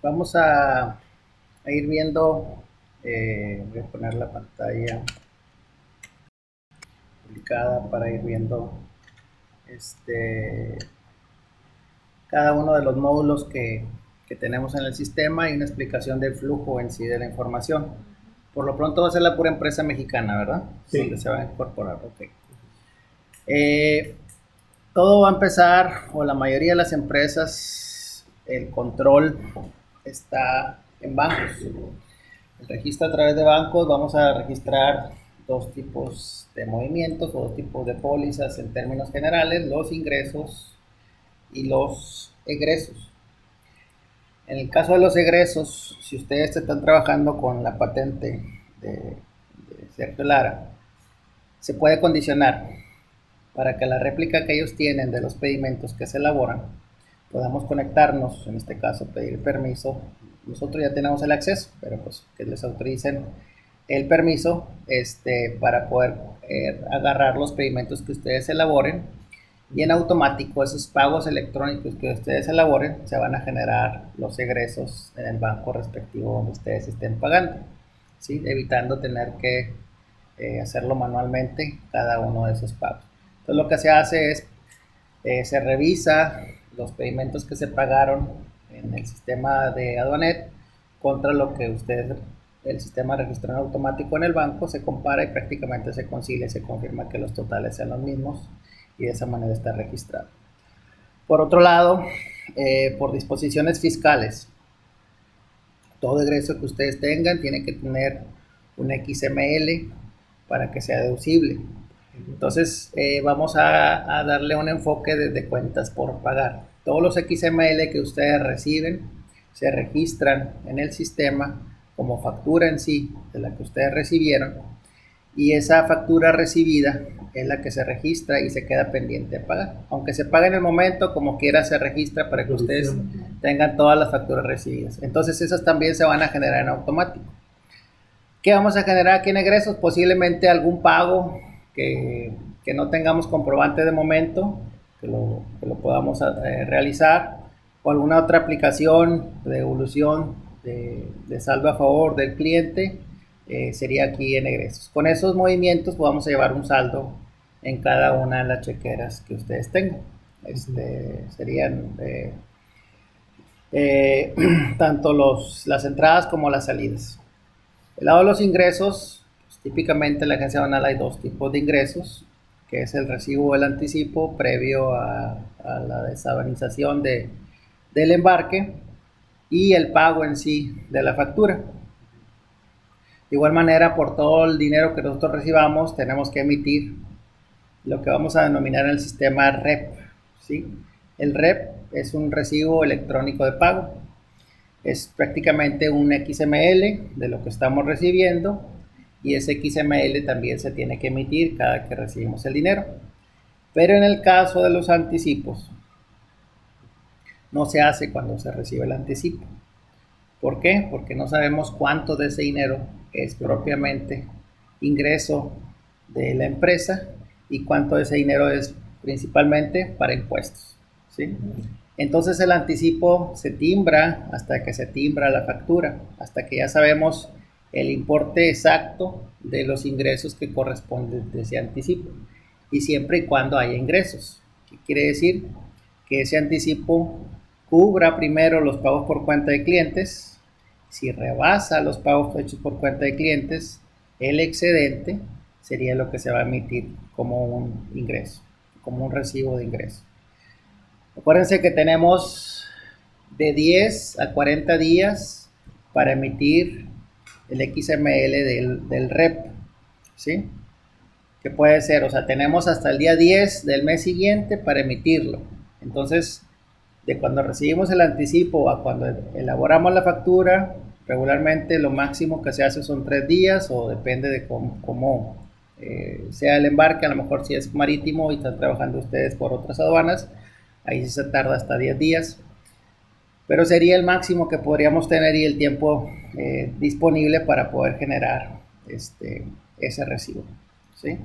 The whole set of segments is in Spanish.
Vamos a ir viendo, voy a poner la pantalla publicada para ir viendo este, cada uno de los módulos que tenemos en el sistema y una explicación del flujo en sí de la información. Por lo pronto va a ser la pura empresa mexicana, ¿verdad? Sí. Donde se va a incorporar, ok. Todo va a empezar, o la mayoría de las empresas, el control está en bancos. El registro a través de bancos, vamos a registrar dos tipos de movimientos o dos tipos de pólizas en términos generales, los ingresos y los egresos. En el caso de los egresos, si ustedes están trabajando con la patente de Sergio Lara, se puede condicionar para que la réplica que ellos tienen de los pedimentos que se elaboran, podamos conectarnos, en este caso pedir permiso. Nosotros ya tenemos el acceso, pero pues que les autoricen el permiso para poder agarrar los pedimentos que ustedes elaboren, y en automático esos pagos electrónicos que ustedes elaboren se van a generar los egresos en el banco respectivo donde ustedes estén pagando, ¿sí? Evitando tener que hacerlo manualmente cada uno de esos pagos. Entonces lo que se hace es, se revisa los pedimentos que se pagaron en el sistema de Aduanet contra lo que ustedes, el sistema de registro automático en el banco, se compara y prácticamente se concilia y se confirma que los totales sean los mismos, y de esa manera está registrado. Por otro lado, por disposiciones fiscales, todo egreso que ustedes tengan tiene que tener un XML para que sea deducible. Entonces vamos a darle un enfoque desde cuentas por pagar. Todos los XML que ustedes reciben se registran en el sistema como factura en sí de la que ustedes recibieron, y esa factura recibida es la que se registra y se queda pendiente de pagar. Aunque se pague en el momento, como quiera se registra para que ustedes tengan todas las facturas recibidas. Entonces esas también se van a generar en automático. ¿Qué vamos a generar aquí en egresos? Posiblemente algún pago que no tengamos comprobante de momento, que lo podamos realizar, o alguna otra aplicación de devolución de saldo a favor del cliente, sería aquí en egresos. Con esos movimientos vamos a llevar un saldo en cada una de las chequeras que ustedes tengan. Serían tanto las entradas como las salidas. El lado de los ingresos, pues, típicamente en la agencia banal hay dos tipos de ingresos, que es el recibo o el anticipo previo a la desabanización del embarque, y el pago en sí de la factura. De igual manera, por todo el dinero que nosotros recibamos, tenemos que emitir lo que vamos a denominar en el sistema REP, ¿sí? El REP es un recibo electrónico de pago. Es prácticamente un XML de lo que estamos recibiendo, y ese XML también se tiene que emitir cada que recibimos el dinero. Pero en el caso de los anticipos, no se hace cuando se recibe el anticipo. ¿Por qué? Porque no sabemos cuánto de ese dinero es propiamente ingreso de la empresa y cuánto de ese dinero es principalmente para impuestos, ¿sí? Entonces el anticipo se timbra hasta que se timbra la factura, hasta que ya sabemos el importe exacto de los ingresos que corresponden de ese anticipo, y siempre y cuando haya ingresos. ¿Qué quiere decir? Que ese anticipo cubra primero los pagos por cuenta de clientes. Si rebasa los pagos hechos por cuenta de clientes, el excedente sería lo que se va a emitir como un ingreso, como un recibo de ingreso. Acuérdense que tenemos de 10 a 40 días para emitir el XML del REP, ¿sí? Que puede ser, o sea, tenemos hasta el día 10 del mes siguiente para emitirlo. Entonces, de cuando recibimos el anticipo a cuando elaboramos la factura, regularmente lo máximo que se hace son 3 días, o depende de cómo sea el embarque. A lo mejor si es marítimo y están trabajando ustedes por otras aduanas, ahí sí se tarda hasta 10 días, pero sería el máximo que podríamos tener y el tiempo disponible para poder generar ese recibo, ¿sí?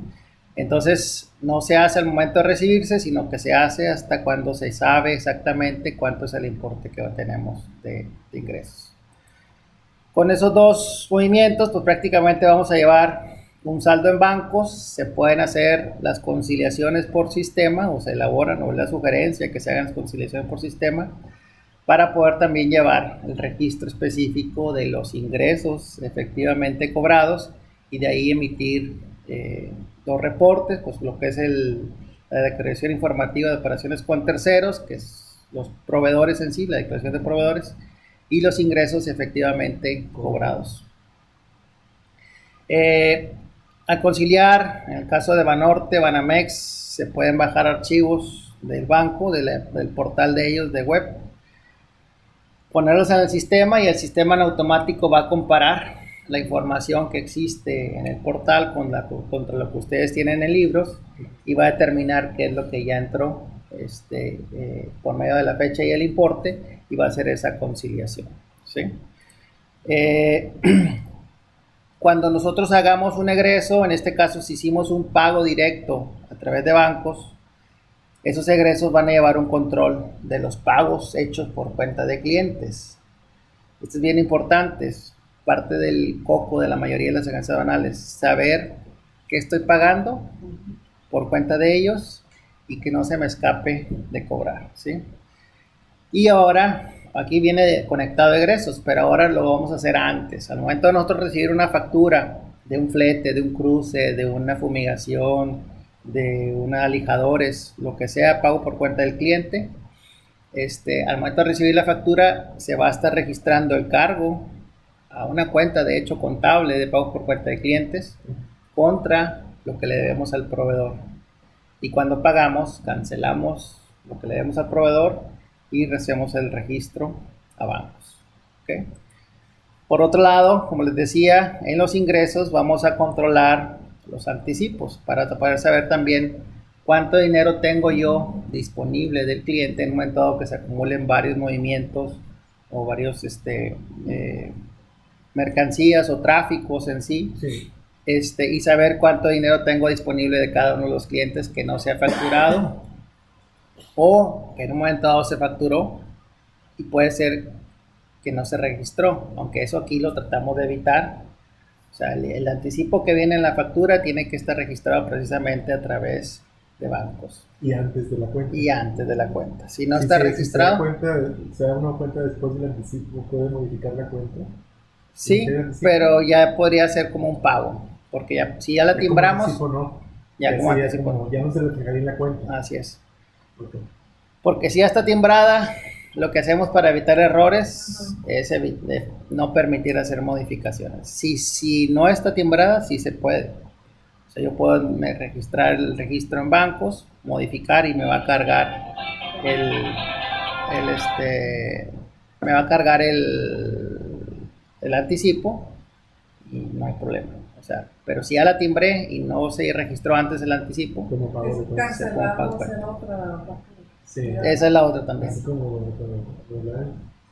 Entonces no se hace al momento de recibirse, sino que se hace hasta cuando se sabe exactamente cuánto es el importe que tenemos de ingresos. Con esos dos movimientos, pues prácticamente vamos a llevar un saldo en bancos. Se pueden hacer las conciliaciones por sistema, o se elaboran, o la sugerencia que se hagan las conciliaciones por sistema, para poder también llevar el registro específico de los ingresos efectivamente cobrados y de ahí emitir dos reportes, pues lo que es la declaración informativa de operaciones con terceros, que es los proveedores en sí, la declaración de proveedores, y los ingresos efectivamente cobrados. Al conciliar, en el caso de Banorte, Banamex, se pueden bajar archivos del banco, del portal de ellos de web, ponerlos en el sistema y el sistema en automático va a comparar la información que existe en el portal contra lo que ustedes tienen en libros y va a determinar qué es lo que ya entró por medio de la fecha y el importe y va a hacer esa conciliación, ¿sí? Cuando nosotros hagamos un egreso, en este caso si hicimos un pago directo a través de bancos, esos egresos van a llevar un control de los pagos hechos por cuenta de clientes. Esto es bien importante, es parte del coco de la mayoría de las agencias aduanales, saber qué estoy pagando por cuenta de ellos y que no se me escape de cobrar, ¿sí? Y ahora, aquí viene conectado egresos, pero ahora lo vamos a hacer antes. Al momento de nosotros recibir una factura de un flete, de un cruce, de una fumigación, de una lijadores, lo que sea, pago por cuenta del cliente, al momento de recibir la factura se va a estar registrando el cargo a una cuenta de hecho contable de pago por cuenta de clientes contra lo que le debemos al proveedor. Y cuando pagamos, cancelamos lo que le debemos al proveedor y recibimos el registro a bancos. ¿Okay? Por otro lado, como les decía, en los ingresos vamos a controlar los anticipos para poder saber también cuánto dinero tengo yo disponible del cliente en un momento dado que se acumulen varios movimientos o varios mercancías o tráficos en sí. Sí. Y saber cuánto dinero tengo disponible de cada uno de los clientes que no se ha facturado o que en un momento dado se facturó y puede ser que no se registró, aunque eso aquí lo tratamos de evitar. O sea, el anticipo que viene en la factura tiene que estar registrado precisamente a través de bancos. Y antes de la cuenta. Y antes de la cuenta. Si no está registrado. Si se da una cuenta después del anticipo, ¿puede modificar la cuenta? Sí, pero ya podría ser como un pago. Porque ya, si ya la timbramos. Como anticipo, no. Ya como anticipo. Ya no se reflejaría en la cuenta. Así es. Okay. Porque si ya está timbrada, lo que hacemos para evitar errores es no permitir hacer modificaciones. Si no está timbrada, sí se puede. O sea, yo puedo registrar el registro en bancos, modificar y me va a cargar me va a cargar el anticipo y no hay problema. O sea, pero si ya la timbré y no se registró antes el anticipo, como pago de cuenta. Se puede pagar. Sí. Esa es la otra también. Así como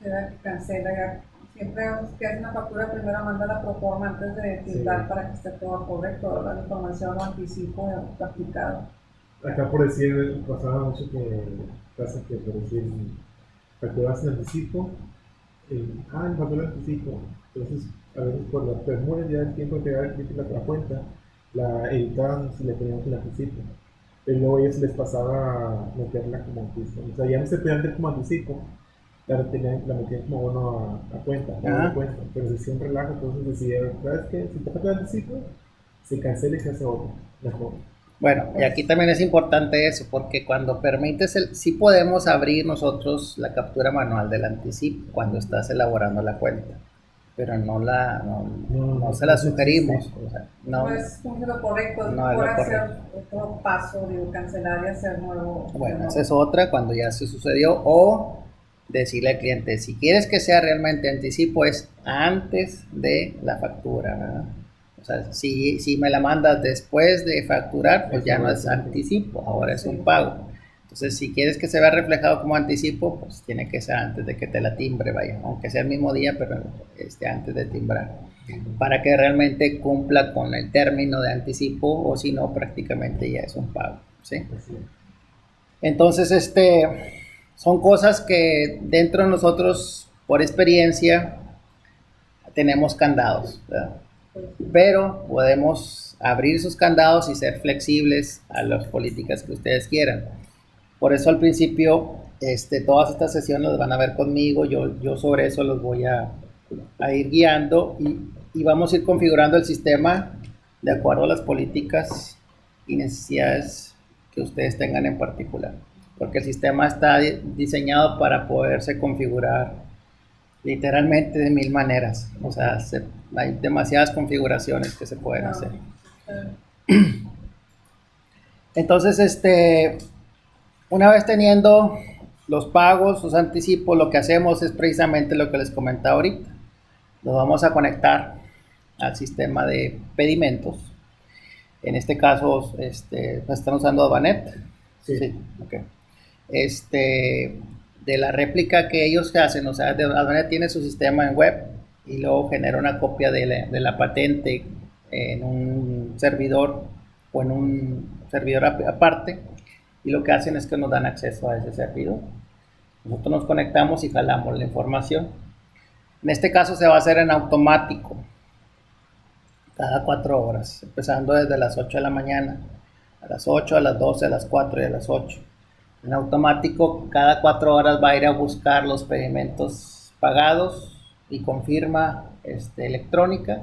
será que cancela ya. Siempre que hace una factura primero manda la proforma antes de tildar para que esté todo correcto, toda la información o anticipo aplicado. Acá por decir, pasaba mucho que pasa que por decir facturas en anticipo, el factura en anticipo, entonces a veces por las premures ya el tiempo de entregar el cliente la cuenta, la editaban si le poníamos el anticipo. Pero luego ya se les pasaba a meterla como anticipo. O sea, ya no se podía meter como anticipo, la metían como bono a cuenta, pero se hacía un relajo, entonces decidieron, ¿sabes qué? Si te falta el anticipo, se cancela y se hace otro, mejor. Bueno, y aquí también es importante eso, porque cuando permites sí podemos abrir nosotros la captura manual del anticipo cuando estás elaborando la cuenta, pero no se la sugerimos. O sea, no es lo correcto, no es lo hacer otro paso, cancelar y hacer nuevo. Bueno, esa es otra cuando ya se sucedió, o decirle al cliente, si quieres que sea realmente anticipo, es antes de la factura, ¿verdad? O sea, si me la mandas después de facturar, pues ya no es anticipo, ahora es un pago. Entonces, si quieres que se vea reflejado como anticipo, pues tiene que ser antes de que te la timbre, vaya, aunque sea el mismo día, pero antes de timbrar. para que realmente cumpla con el término de anticipo, o si no, prácticamente ya es un pago, ¿sí? Entonces, son cosas que dentro de nosotros, por experiencia, tenemos candados, ¿verdad? Pero podemos abrir sus candados y ser flexibles a las políticas que ustedes quieran. Por eso al principio, todas estas sesiones las van a ver conmigo, yo sobre eso los voy a ir guiando y vamos a ir configurando el sistema de acuerdo a las políticas y necesidades que ustedes tengan en particular, porque el sistema está diseñado para poderse configurar literalmente de 1000 maneras, o sea, hay demasiadas configuraciones que se pueden hacer. Entonces, una vez teniendo los pagos, los anticipos, lo que hacemos es precisamente lo que les comentaba ahorita. Los vamos a conectar al sistema de pedimentos. En este caso, están usando Advanet. Sí. Okay. De la réplica que ellos hacen, o sea, Advanet tiene su sistema en web y luego genera una copia de la patente en un servidor o en un servidor aparte, y lo que hacen es que nos dan acceso a ese servidor. Nosotros nos conectamos y jalamos la información. En este caso se va a hacer en automático, cada 4 horas, empezando desde las 8 de la mañana, a las 8, a las 12, a las 4 y a las 8. En automático, cada 4 horas va a ir a buscar los pedimentos pagados y confirma electrónica,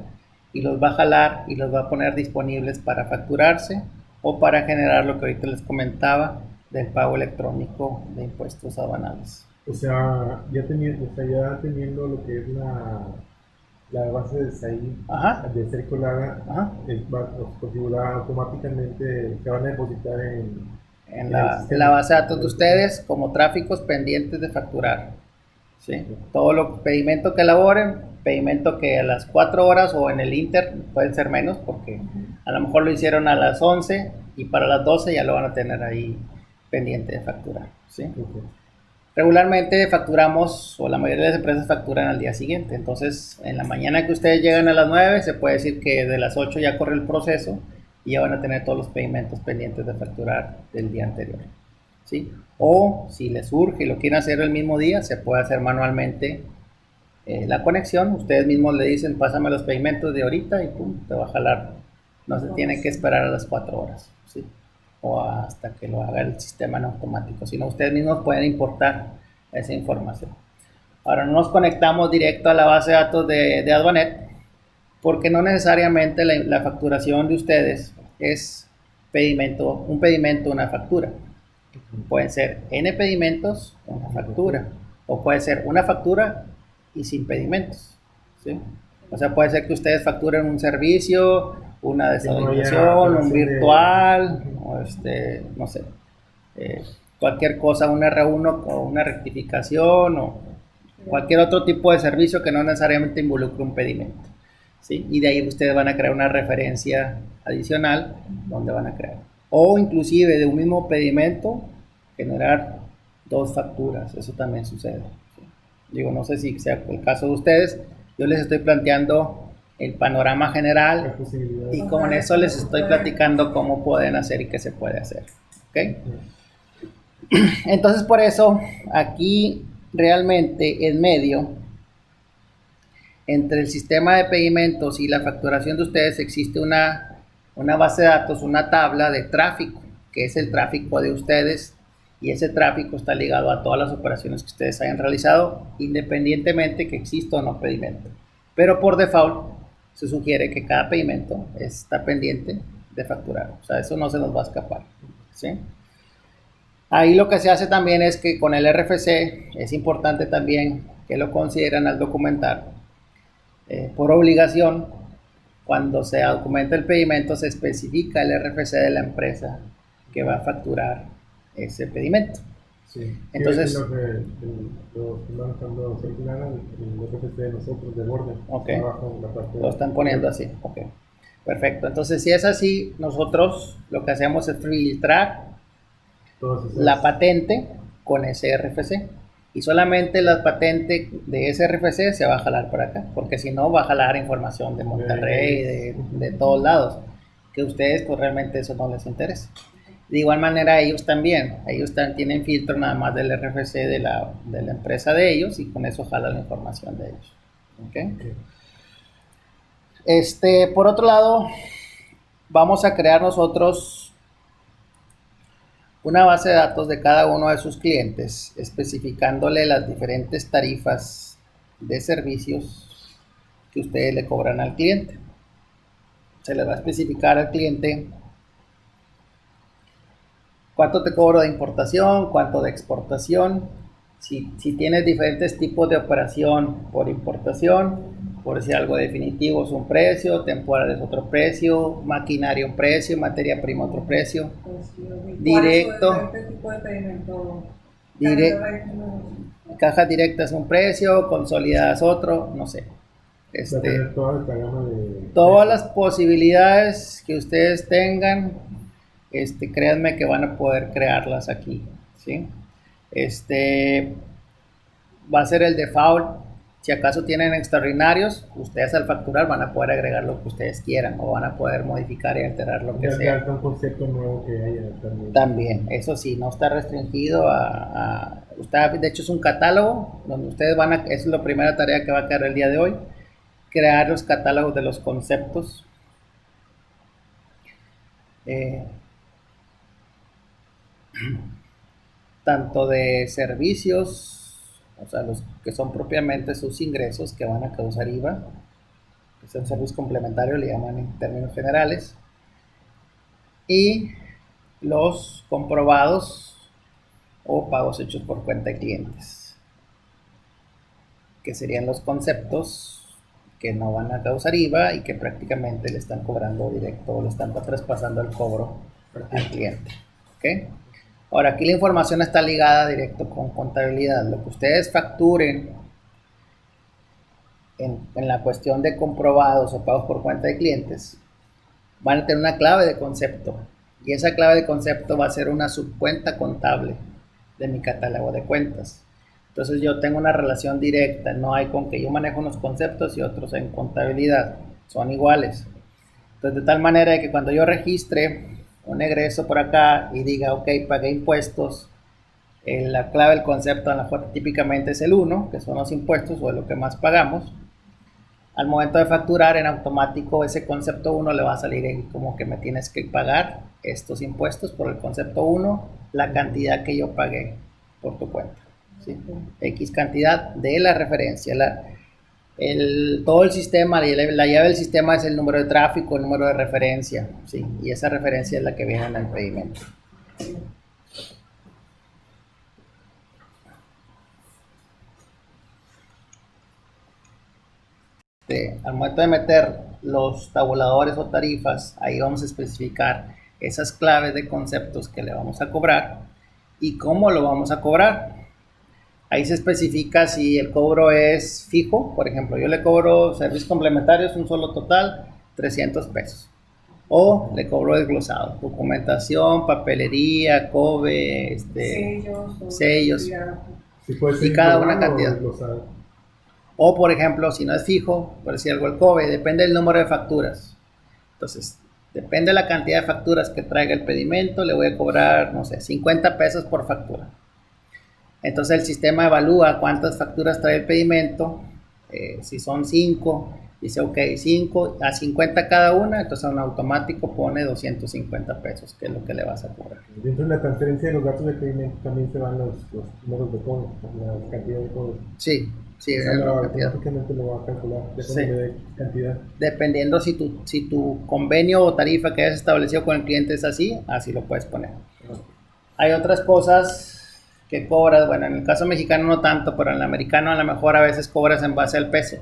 y los va a jalar y los va a poner disponibles para facturarse o para generar lo que ahorita les comentaba del pago electrónico de impuestos aduanales. O sea, ya teniendo lo que es la base de SAI, de ser colada, va a configurar automáticamente, se van a depositar en la base de datos de ustedes como tráficos pendientes de facturar. ¿Sí? Todos los pedimentos que elaboren, pedimento que a las 4 horas o en el inter pueden ser menos, porque a lo mejor lo hicieron a las 11 y para las 12 ya lo van a tener ahí pendiente de facturar. ¿Sí? Okay. Regularmente facturamos, o la mayoría de las empresas facturan al día siguiente. Entonces, en la mañana que ustedes llegan a las 9, se puede decir que de las 8 ya corre el proceso y ya van a tener todos los pedimentos pendientes de facturar del día anterior. ¿Sí? O si les surge y lo quieren hacer el mismo día, se puede hacer manualmente la conexión. Ustedes mismos le dicen, pásame los pedimentos de ahorita y pum, te va a jalar. No se tiene que esperar a las 4 horas, ¿sí? O hasta que lo haga el sistema en automático, sino ustedes mismos pueden importar esa información. Ahora no nos conectamos directo a la base de datos de Advanet, porque no necesariamente la facturación de ustedes es un pedimento, una factura. Pueden ser N pedimentos, una factura, o puede ser una factura y sin pedimentos, ¿sí? O sea, puede ser que ustedes facturen un servicio, una desalineación, un virtual, o no sé, cualquier cosa, un R1 o una rectificación, o cualquier otro tipo de servicio que no necesariamente involucre un pedimento, ¿sí? Y de ahí ustedes van a crear una referencia adicional donde van a crear. O inclusive de un mismo pedimento generar 2 facturas, eso también sucede, ¿sí? Digo, no sé si sea el caso de ustedes, yo les estoy planteando el panorama general y con eso les estoy platicando cómo pueden hacer y qué se puede hacer, ¿ok? Entonces por eso aquí realmente en medio entre el sistema de pedimentos y la facturación de ustedes existe una base de datos, una tabla de tráfico, que es el tráfico de ustedes, y ese tráfico está ligado a todas las operaciones que ustedes hayan realizado, independientemente que exista o no pedimento. Pero por default se sugiere que cada pedimento está pendiente de facturar, o sea, eso no se nos va a escapar, ¿sí? Ahí lo que se hace también es que con el RFC es importante también que lo consideran al documentar. Por obligación, cuando se documenta el pedimento, se especifica el RFC de la empresa que va a facturar ese pedimento. Sí. Entonces, lo están usando circular, el RFC de nosotros de borde. Okay. Abajo, la parte lo están poniendo así. Okay. Perfecto. Entonces, si es así, nosotros lo que hacemos es filtrar la patente con ese RFC. Y solamente la patente de ese RFC se va a jalar para acá, porque si no va a jalar información de Monterrey, de todos lados, que a ustedes pues realmente eso no les interesa. De igual manera ellos también, tienen filtro nada más del RFC de la empresa de ellos y con eso jala la información de ellos. ¿Okay? Por otro lado, vamos a crear nosotros una base de datos de cada uno de sus clientes, especificándole las diferentes tarifas de servicios que ustedes le cobran al cliente. Se le va a especificar al cliente cuánto te cobro de importación, cuánto de exportación, si tienes diferentes tipos de operación por importación, por si algo definitivo es un precio, temporal es otro precio, maquinaria un precio, materia prima otro precio, directo, cajas directas un precio, consolidadas otro, no sé. Todas las posibilidades que ustedes tengan, créanme que van a poder crearlas aquí, ¿sí? Va a ser el default. Si acaso tienen extraordinarios, ustedes al facturar van a poder agregar lo que ustedes quieran o van a poder modificar y alterar lo que sea. Un concepto nuevo que haya también, eso sí, no está restringido de hecho es un catálogo donde ustedes es la primera tarea que va a quedar el día de hoy, crear los catálogos de los conceptos. Tanto de servicios, o sea, los que son propiamente sus ingresos que van a causar IVA, que son servicios complementarios, le llaman en términos generales, y los comprobados o pagos hechos por cuenta de clientes, que serían los conceptos que no van a causar IVA y que prácticamente le están cobrando directo o le están traspasando el cobro al cliente. ¿Okay? Ahora, aquí la información está ligada directo con contabilidad. Lo que ustedes facturen en la cuestión de comprobados o pagos por cuenta de clientes van a tener una clave de concepto. Y esa clave de concepto va a ser una subcuenta contable de mi catálogo de cuentas. Entonces yo tengo una relación directa, no hay con que yo manejo unos conceptos y otros en contabilidad. Son iguales. Entonces de tal manera que cuando yo registre un egreso por acá y diga, ok, pagué impuestos, la clave del concepto a la cual típicamente es el 1, que son los impuestos o es lo que más pagamos. Al momento de facturar, en automático ese concepto 1 le va a salir como que me tienes que pagar estos impuestos por el concepto 1, la cantidad que yo pagué por tu cuenta, ¿sí? X cantidad de la referencia. Todo el sistema, la llave del sistema es el número de tráfico, el número de referencia, ¿sí? Y esa referencia es la que viene en el pedimento. Al momento de meter los tabuladores o tarifas, ahí vamos a especificar esas claves de conceptos que le vamos a cobrar y cómo lo vamos a cobrar. Ahí se especifica si el cobro es fijo, por ejemplo, yo le cobro servicios complementarios, un solo total, 300 pesos. O le cobro desglosado, documentación, papelería, COBE, sellos y cada una cantidad. O por ejemplo, si no es fijo, por decir algo, el COBE, depende del número de facturas. Entonces, depende de la cantidad de facturas que traiga el pedimento, le voy a cobrar, no sé, 50 pesos por factura. Entonces el sistema evalúa cuántas facturas trae el pedimento, si son 5, dice ok, 5 a 50 cada una, entonces en automático pone 250 pesos, que es lo que le vas a cobrar. Dentro de la transferencia de los gastos de pedimento también se van los números de cobro, la cantidad de cobro. Sí, automáticamente lo va a calcular, depende de cantidad. Dependiendo si tu convenio o tarifa que hayas establecido con el cliente es así lo puedes poner. Hay otras cosas que cobras, bueno, en el caso mexicano no tanto, pero en el americano a lo mejor a veces cobras en base al peso.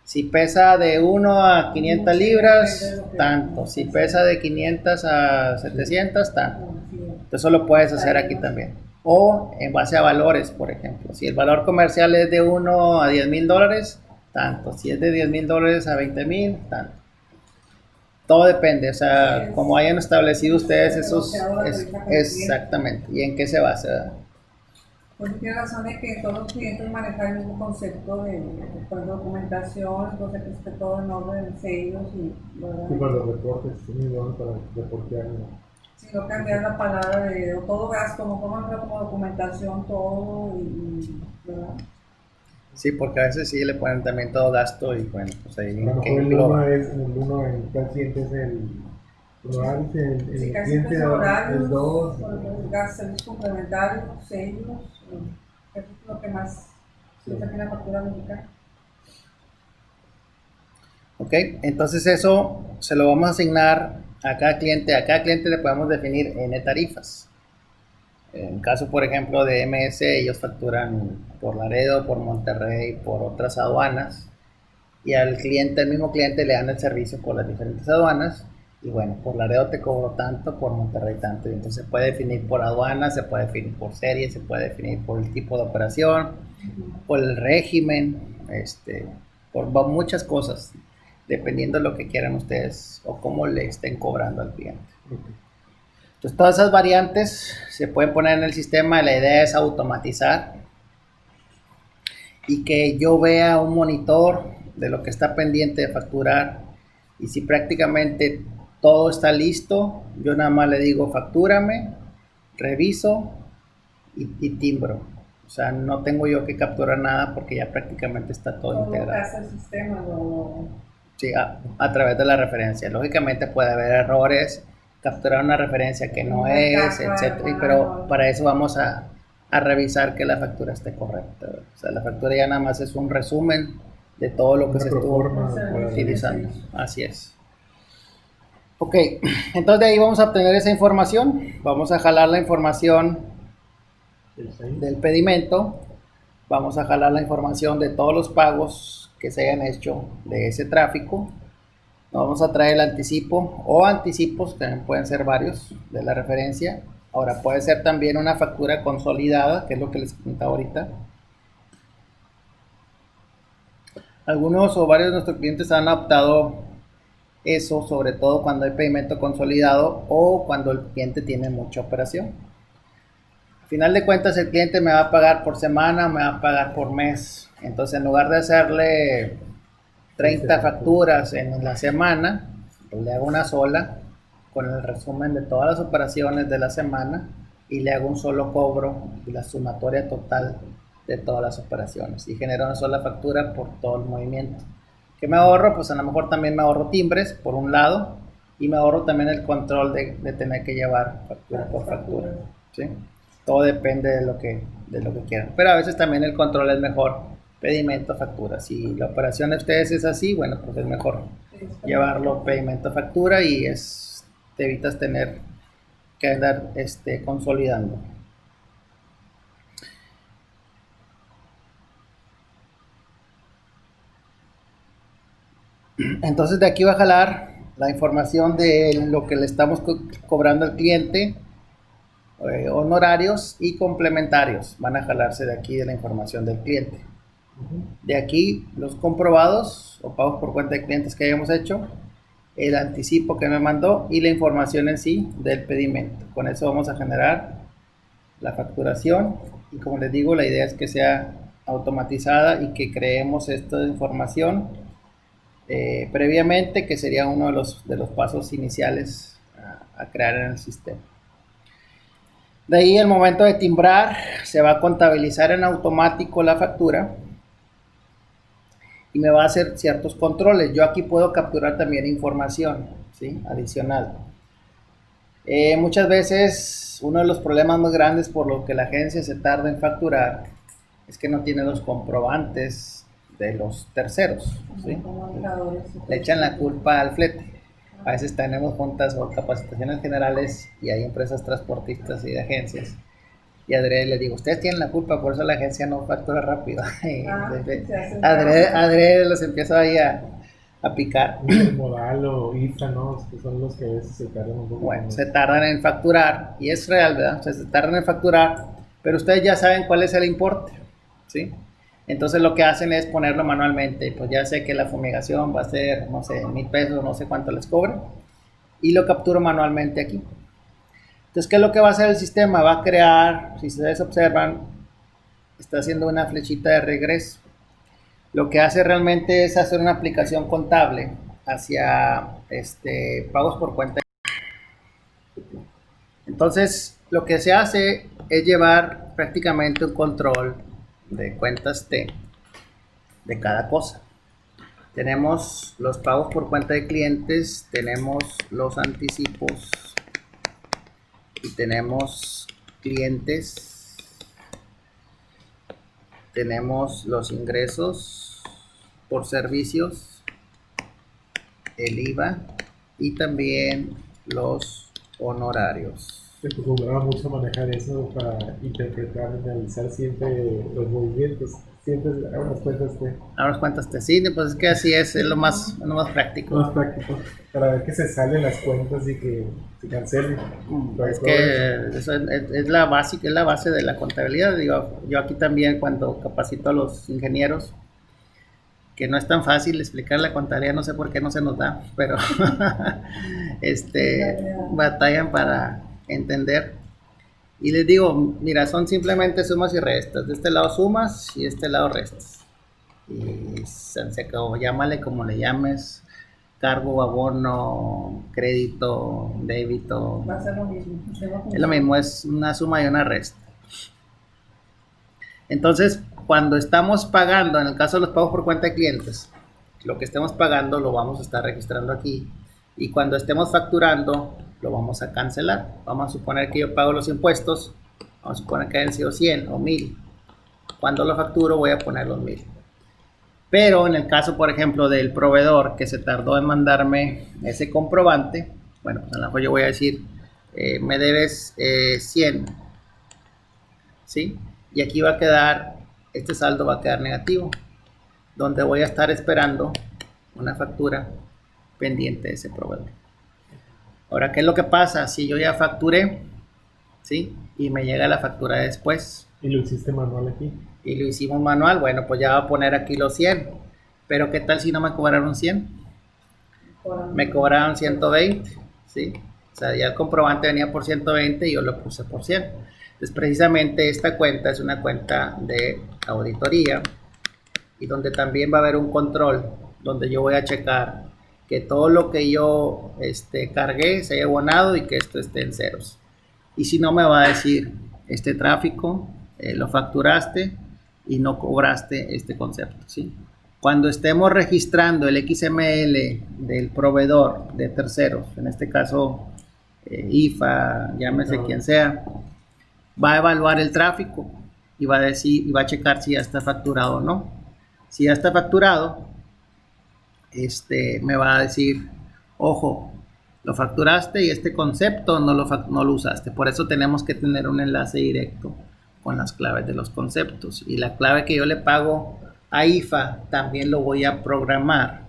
Si pesa de 1 a 500 libras, tanto. Si pesa de 500 a 700, tanto. Entonces eso lo puedes hacer aquí también. O en base a valores, por ejemplo. Si el valor comercial es de 1 a 10 mil dólares, tanto. Si es de 10 mil dólares a 20 mil, tanto. Todo depende, o sea, como hayan establecido ustedes esos, exactamente, y en qué se basa. Pues tiene razón de que todos los clientes manejan el mismo concepto de pues, documentación, entonces que esté todo en orden, sellos y, ¿verdad? Sí, para los reportes, es muy bueno para reportear, ¿no? Si no cambiar la palabra de o todo gasto, como pongan como documentación, todo ¿verdad? Sí, porque a veces sí le ponen también todo gasto y bueno, pues ahí A lo que mejor engloba. el uno en cada cliente es el honorario, Sí, el casi cliente siempre horarios, es dos. gastos complementarios, sellos, eso es lo que más se usa aquí en la factura mexicana. Ok, entonces eso se lo vamos a asignar a cada cliente. A cada cliente le podemos definir N tarifas. En caso, por ejemplo, de MS, ellos facturan por Laredo, por Monterrey, por otras aduanas. Y al cliente, al mismo cliente, le dan el servicio por las diferentes aduanas. Y bueno, por Laredo te cobro tanto, por Monterrey tanto. Y entonces se puede definir por aduana, se puede definir por serie, se puede definir por el tipo de operación, por el régimen, por muchas cosas, dependiendo de lo que quieran ustedes o cómo le estén cobrando al cliente. Entonces, todas esas variantes se pueden poner en el sistema. La idea es automatizar y que yo vea un monitor de lo que está pendiente de facturar. Y si prácticamente todo está listo, yo nada más le digo factúrame, reviso y timbro. O sea, no tengo yo que capturar nada porque ya prácticamente está todo Todo lo que integrado. hace el sistema, Sí, a través de la referencia. Lógicamente puede haber errores, capturar una referencia que no es, etcétera, pero para eso vamos a revisar que la factura esté correcta. O sea, la factura ya nada más es un resumen de todo lo que se estuvo utilizando. Así es. Ok, entonces de ahí vamos a obtener esa información. Vamos a jalar la información del pedimento. Vamos a jalar la información de todos los pagos que se hayan hecho de ese tráfico. Vamos a traer el anticipo o anticipos, que también pueden ser varios de la referencia. Ahora puede ser también una factura consolidada, que es lo que les comentaba ahorita. Algunos o varios de nuestros clientes han optado eso, sobre todo cuando hay pedimento consolidado o cuando el cliente tiene mucha operación. Al final de cuentas, el cliente me va a pagar por semana, me va a pagar por mes. Entonces, en lugar de hacerle 30 facturas en la semana, pues le hago una sola con el resumen de todas las operaciones de la semana y le hago un solo cobro y la sumatoria total de todas las operaciones y genero una sola factura por todo el movimiento. ¿Qué me ahorro? Pues a lo mejor también me ahorro timbres por un lado y me ahorro también el control de tener que llevar factura por factura, ¿sí? Todo depende de lo que quieran, pero a veces también el control es mejor pedimento factura. Si la operación de ustedes es así, bueno, pues es mejor llevarlo pedimento factura y te evitas tener que andar consolidando. Entonces de aquí va a jalar la información de lo que le estamos cobrando al cliente, honorarios y complementarios van a jalarse de aquí de la información del cliente. De aquí los comprobados o pagos por cuenta de clientes que hayamos hecho, el anticipo que me mandó y la información en sí del pedimento. Con eso vamos a generar la facturación y como les digo, la idea es que sea automatizada y que creemos esta información previamente, que sería uno de los pasos iniciales a crear en el sistema. De ahí, el momento de timbrar, se va a contabilizar en automático la factura y me va a hacer ciertos controles. Yo aquí puedo capturar también información, ¿sí?, adicional. Muchas veces uno de los problemas más grandes por lo que la agencia se tarda en facturar es que no tiene los comprobantes de los terceros, ¿sí? Le echan la culpa al flete. A veces tenemos juntas o capacitaciones generales y hay empresas transportistas y de agencias. Y adrede le digo, ustedes tienen la culpa, por eso la agencia no factura rápido. Adrede los empiezo ahí a picar. Modal o IFA, ¿no? Que son los que a veces se tardan un poco. Bueno, se tardan en facturar, y es real, ¿verdad? O sea, se tardan en facturar, pero ustedes ya saben cuál es el importe, ¿sí? Entonces lo que hacen es ponerlo manualmente. Pues ya sé que la fumigación va a ser, no sé, 1,000 pesos, no sé cuánto les cobre, y lo capturo manualmente aquí. Entonces, ¿qué es lo que va a hacer el sistema? Va a crear, si ustedes observan, está haciendo una flechita de regreso. Lo que hace realmente es hacer una aplicación contable hacia pagos por cuenta. Entonces, lo que se hace es llevar prácticamente un control de cuentas T de cada cosa. Tenemos los pagos por cuenta de clientes, tenemos los anticipos y tenemos clientes, tenemos los ingresos por servicios, el IVA y también los honorarios. Se acostumbraba mucho a manejar eso para interpretar, analizar siempre los movimientos. Siempre hago las cuentas de Ahora las cuentas te sí, pues es que así es lo más práctico. más práctico para ver que se salen las cuentas y que se cancelen. Es que eso es la básica, es la base de la contabilidad. Digo, yo aquí también cuando capacito a los ingenieros, que no es tan fácil explicar la contabilidad, no sé por qué no se nos da, pero batallan para entender. Y les digo, mira, son simplemente sumas y restas. De este lado sumas y de este lado restas. Y se acabó, llámale como le llames, cargo, abono, crédito, débito. Va a ser lo mismo. Es lo mismo, es una suma y una resta. Entonces, cuando estamos pagando, en el caso de los pagos por cuenta de clientes, lo que estemos pagando lo vamos a estar registrando aquí. Y cuando estemos facturando, lo vamos a cancelar. Vamos a suponer que yo pago los impuestos, vamos a suponer que hayan sido 100 o 1000. Cuando lo facturo voy a poner los 1000. Pero en el caso, por ejemplo, del proveedor que se tardó en mandarme ese comprobante, bueno, pues a lo mejor yo voy a decir, me debes 100, ¿sí? Y aquí va a quedar, este saldo va a quedar negativo, donde voy a estar esperando una factura pendiente de ese proveedor. Ahora, ¿qué es lo que pasa? Si yo ya facturé, ¿sí? Y me llega la factura después. ¿Y lo hiciste manual aquí? Y lo hicimos manual, bueno, pues ya va a poner aquí los 100. Pero ¿qué tal si no me cobraron 100? Me cobraron 120, ¿sí? O sea, ya el comprobante venía por 120 y yo lo puse por 100. Entonces, precisamente esta cuenta es una cuenta de auditoría y donde también va a haber un control, donde yo voy a checar que todo lo que yo cargué se haya abonado y que esto esté en ceros. Y si no, me va a decir, este tráfico lo facturaste y no cobraste este concepto, ¿sí? Cuando estemos registrando el XML del proveedor de terceros, en este caso IFA, llámese quien sea, va a evaluar el tráfico y va a decir, y va a checar si ya está facturado o no. Si ya está facturado, me va a decir, ojo, lo facturaste y este concepto no lo usaste. Por eso tenemos que tener un enlace directo con las claves de los conceptos. Y la clave que yo le pago a IFA también lo voy a programar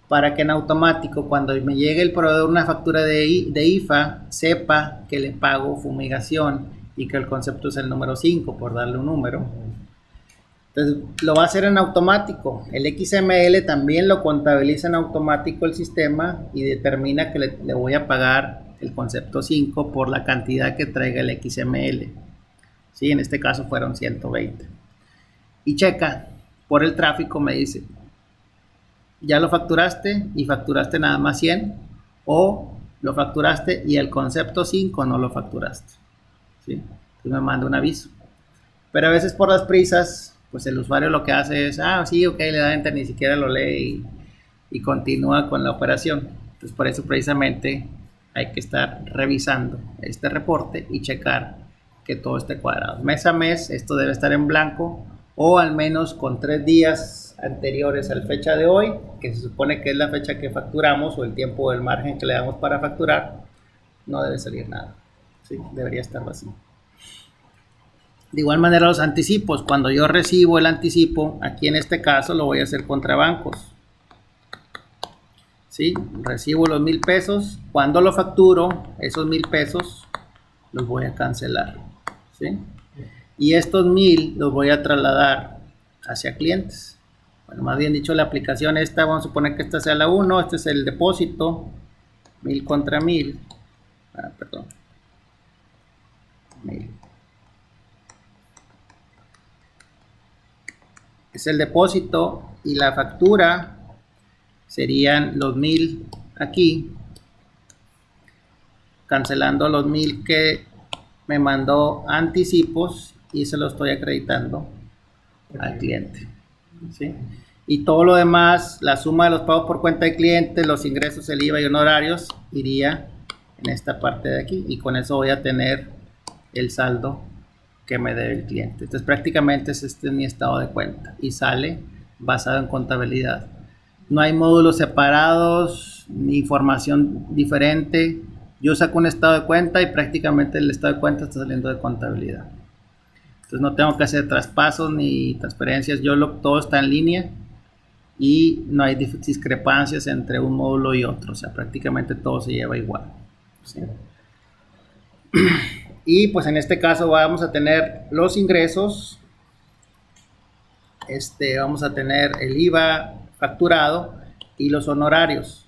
para que en automático, cuando me llegue el proveedor una factura de IFA, sepa que le pago fumigación y que el concepto es el número 5, por darle un número. Entonces lo va a hacer en automático. El XML también lo contabiliza en automático el sistema y determina que le voy a pagar el concepto 5 por la cantidad que traiga el XML. ¿Sí? En este caso fueron 120. Y checa, por el tráfico me dice, ya lo facturaste y facturaste nada más 100, o lo facturaste y el concepto 5 no lo facturaste. ¿Sí? Entonces me manda un aviso. Pero a veces por las prisas, pues el usuario lo que hace es, sí, ok, le da enter, ni siquiera lo lee y continúa con la operación. Entonces por eso precisamente hay que estar revisando este reporte y checar que todo esté cuadrado. Mes a mes esto debe estar en blanco o al menos con 3 días anteriores a la fecha de hoy, que se supone que es la fecha que facturamos o el tiempo o el margen que le damos para facturar, no debe salir nada. ¿Sí? Debería estar vacío. De igual manera los anticipos, cuando yo recibo el anticipo, aquí en este caso lo voy a hacer contra bancos. ¿Sí? Recibo los 1000 pesos, cuando lo facturo, esos 1000 pesos los voy a cancelar. ¿Sí? Y estos 1000 los voy a trasladar hacia clientes. Bueno, más bien dicho, la aplicación esta, vamos a suponer que esta sea la 1, este es el depósito, 1000 contra 1000. Perdón. 1000. es el depósito, y la factura serían los 1000 aquí, cancelando los 1000 que me mandó anticipos y se lo estoy acreditando al cliente, ¿sí? Y todo lo demás, la suma de los pagos por cuenta de cliente, los ingresos, el IVA y honorarios, iría en esta parte de aquí, y con eso voy a tener el saldo que me debe el cliente. Entonces prácticamente este es mi estado de cuenta y sale basado en contabilidad. No hay módulos separados ni información diferente. Yo saco un estado de cuenta y prácticamente el estado de cuenta está saliendo de contabilidad. Entonces no tengo que hacer traspasos ni transferencias. Todo está en línea y no hay discrepancias entre un módulo y otro. O sea, prácticamente todo se lleva igual, ¿sí? Y pues en este caso vamos a tener los ingresos, vamos a tener el IVA facturado y los honorarios,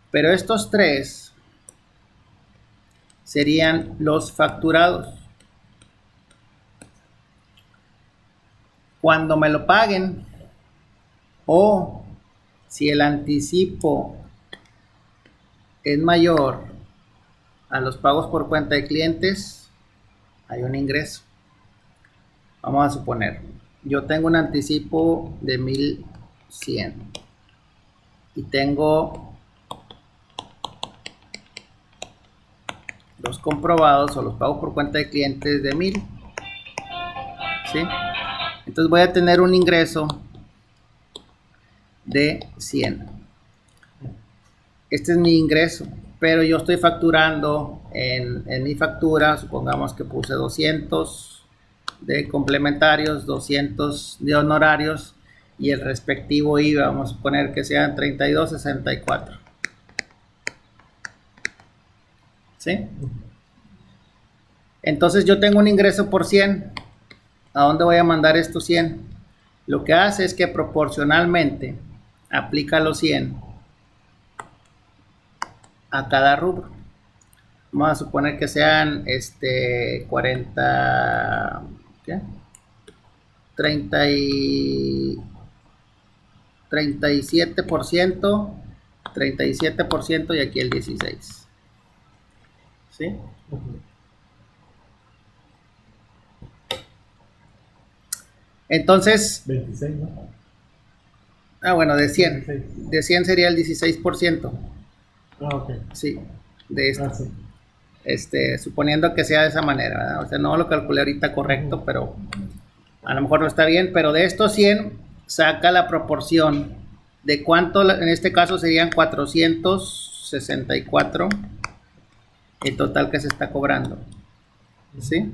pero estos tres serían los facturados. Cuando me lo paguen, o si el anticipo es mayor a los pagos por cuenta de clientes, hay un ingreso. Vamos a suponer, yo tengo un anticipo de 1100 y tengo los comprobados o los pagos por cuenta de clientes de 1000, ¿sí? Entonces voy a tener un ingreso de 100. Este es mi ingreso, pero yo estoy facturando en mi factura, supongamos que puse 200 de complementarios, 200 de honorarios y el respectivo IVA, vamos a poner que sean 32.64, ¿sí? Entonces yo tengo un ingreso por 100. ¿A dónde voy a mandar estos 100? Lo que hace es que proporcionalmente aplica los 100 a cada rubro. Vamos a suponer que sean 40, ¿qué? 37%, 37% y aquí el 16%, ¿sí? Entonces, 26, ¿no? Bueno, de 100. 26. De 100 sería el 16%. Ok. Sí, de esto. Sí. Suponiendo que sea de esa manera, ¿verdad? O sea, no lo calculé ahorita correcto, pero a lo mejor no está bien, pero de estos 100 saca la proporción de cuánto, en este caso serían 464 el total que se está cobrando, ¿sí?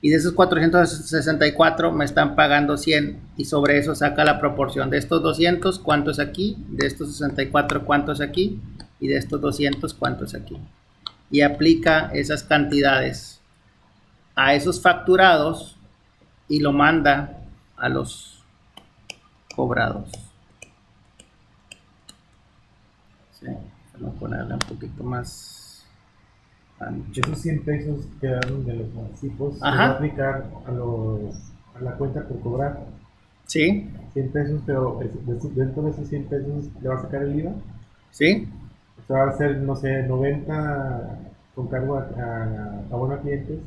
Y de esos 464 me están pagando 100 y sobre eso saca la proporción de estos 200, cuánto es aquí, de estos 64, cuánto es aquí, y de estos 200, cuánto es aquí. Y aplica esas cantidades a esos facturados y lo manda a los cobrados. Sí, vamos a ponerle un poquito más ancho. Esos 100 pesos quedaron de los anticipos, se Ajá. va a aplicar a la cuenta por cobrar. Sí, 100 pesos, pero dentro de esos 100 pesos le va a sacar el IVA. sí, O sea, va a ser, no sé, 90 con cargo a abono a clientes,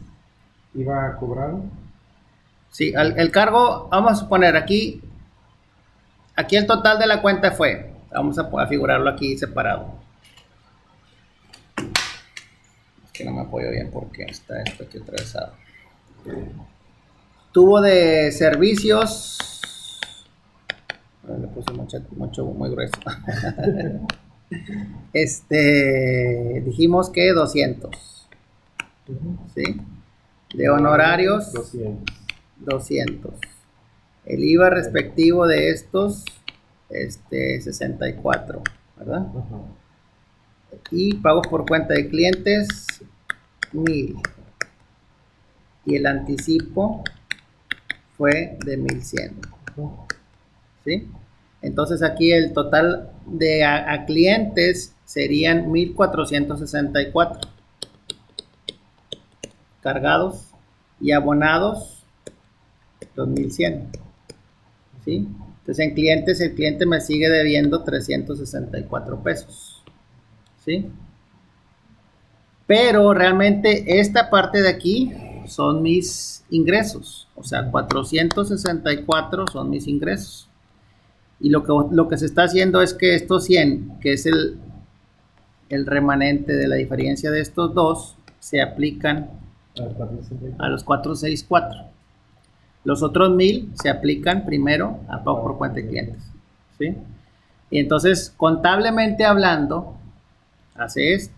IVA cobrado. sí. El cargo, vamos a suponer aquí el total de la cuenta fue, vamos a figurarlo aquí separado. Es que no me apoyo bien porque está esto aquí atravesado. Tuvo de servicios, le puse mucho muy grueso. Dijimos que 200, ¿sí? De honorarios 200. El IVA respectivo de estos 64, ¿verdad? Ajá. Y pagos por cuenta de clientes 1000 y el anticipo fue de 1100, ¿sí? Entonces aquí el total de a clientes serían 1464 cargados y abonados los 1100. ¿sí? Entonces en clientes el cliente me sigue debiendo 364 pesos, ¿sí? Pero realmente esta parte de aquí son mis ingresos, o sea, 464 son mis ingresos. Y lo que se está haciendo es que estos 100, que es el remanente de la diferencia de estos dos, se aplican a los 464. Los otros 1000 se aplican primero a pago por cuenta de clientes, ¿sí? Y entonces, contablemente hablando, hace esto.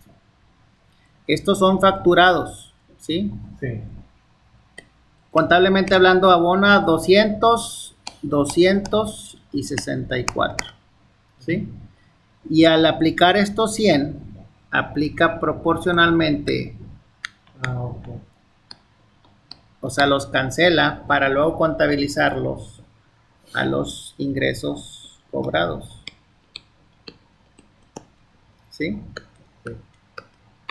Estos son facturados, ¿sí? Sí. Contablemente hablando, abona 200, 200 y 64, ¿sí? Y al aplicar estos 100, aplica proporcionalmente, Ok. o sea, los cancela para luego contabilizarlos a los ingresos cobrados, ¿sí? Sí.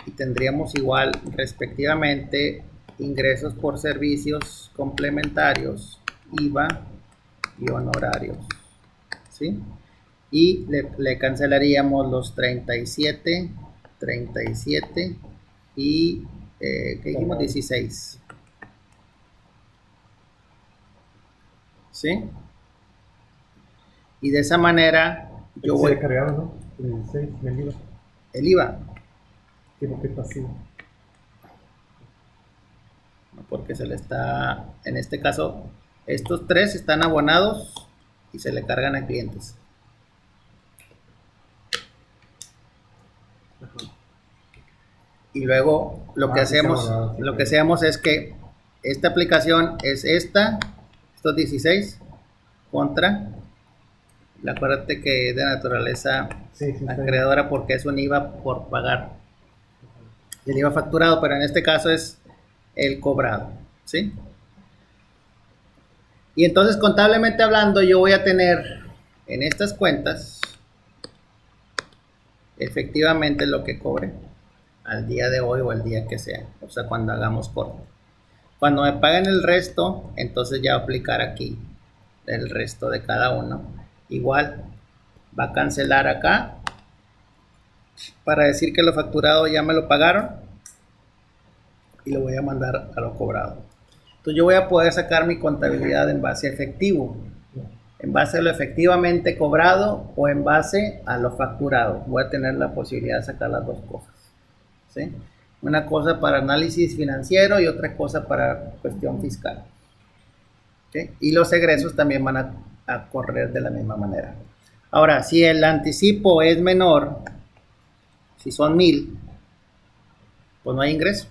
Y tendríamos igual respectivamente ingresos por servicios complementarios, IVA y honorarios, ¿sí? Y le cancelaríamos los 37, 37 y ¿qué dijimos? 16, ¿sí? Y de esa manera yo Se voy le cargaba, ¿no? El 16, el IVA. el IVA, Tiene que pasivo. porque se le está, en este caso, estos tres están abonados y se le cargan a clientes. Y luego lo que hacemos es que esta aplicación es estos 16 contra, acuérdate que es de naturaleza acreedora porque es un IVA por pagar, el IVA facturado, pero en este caso es el cobrado, ¿sí? Y entonces contablemente hablando yo voy a tener en estas cuentas efectivamente lo que cobre al día de hoy o el día que sea, o sea, cuando hagamos corte. Cuando me paguen el resto, entonces ya voy a aplicar aquí el resto de cada uno. Igual va a cancelar acá para decir que lo facturado ya me lo pagaron y lo voy a mandar a lo cobrado. Entonces yo voy a poder sacar mi contabilidad en base a efectivo, en base a lo efectivamente cobrado o en base a lo facturado. Voy a tener la posibilidad de sacar las dos cosas, ¿sí? Una cosa para análisis financiero y otra cosa para cuestión fiscal, ¿sí? Y los egresos también van a correr de la misma manera. Ahora, si el anticipo es menor, si son 1000, pues no hay ingreso.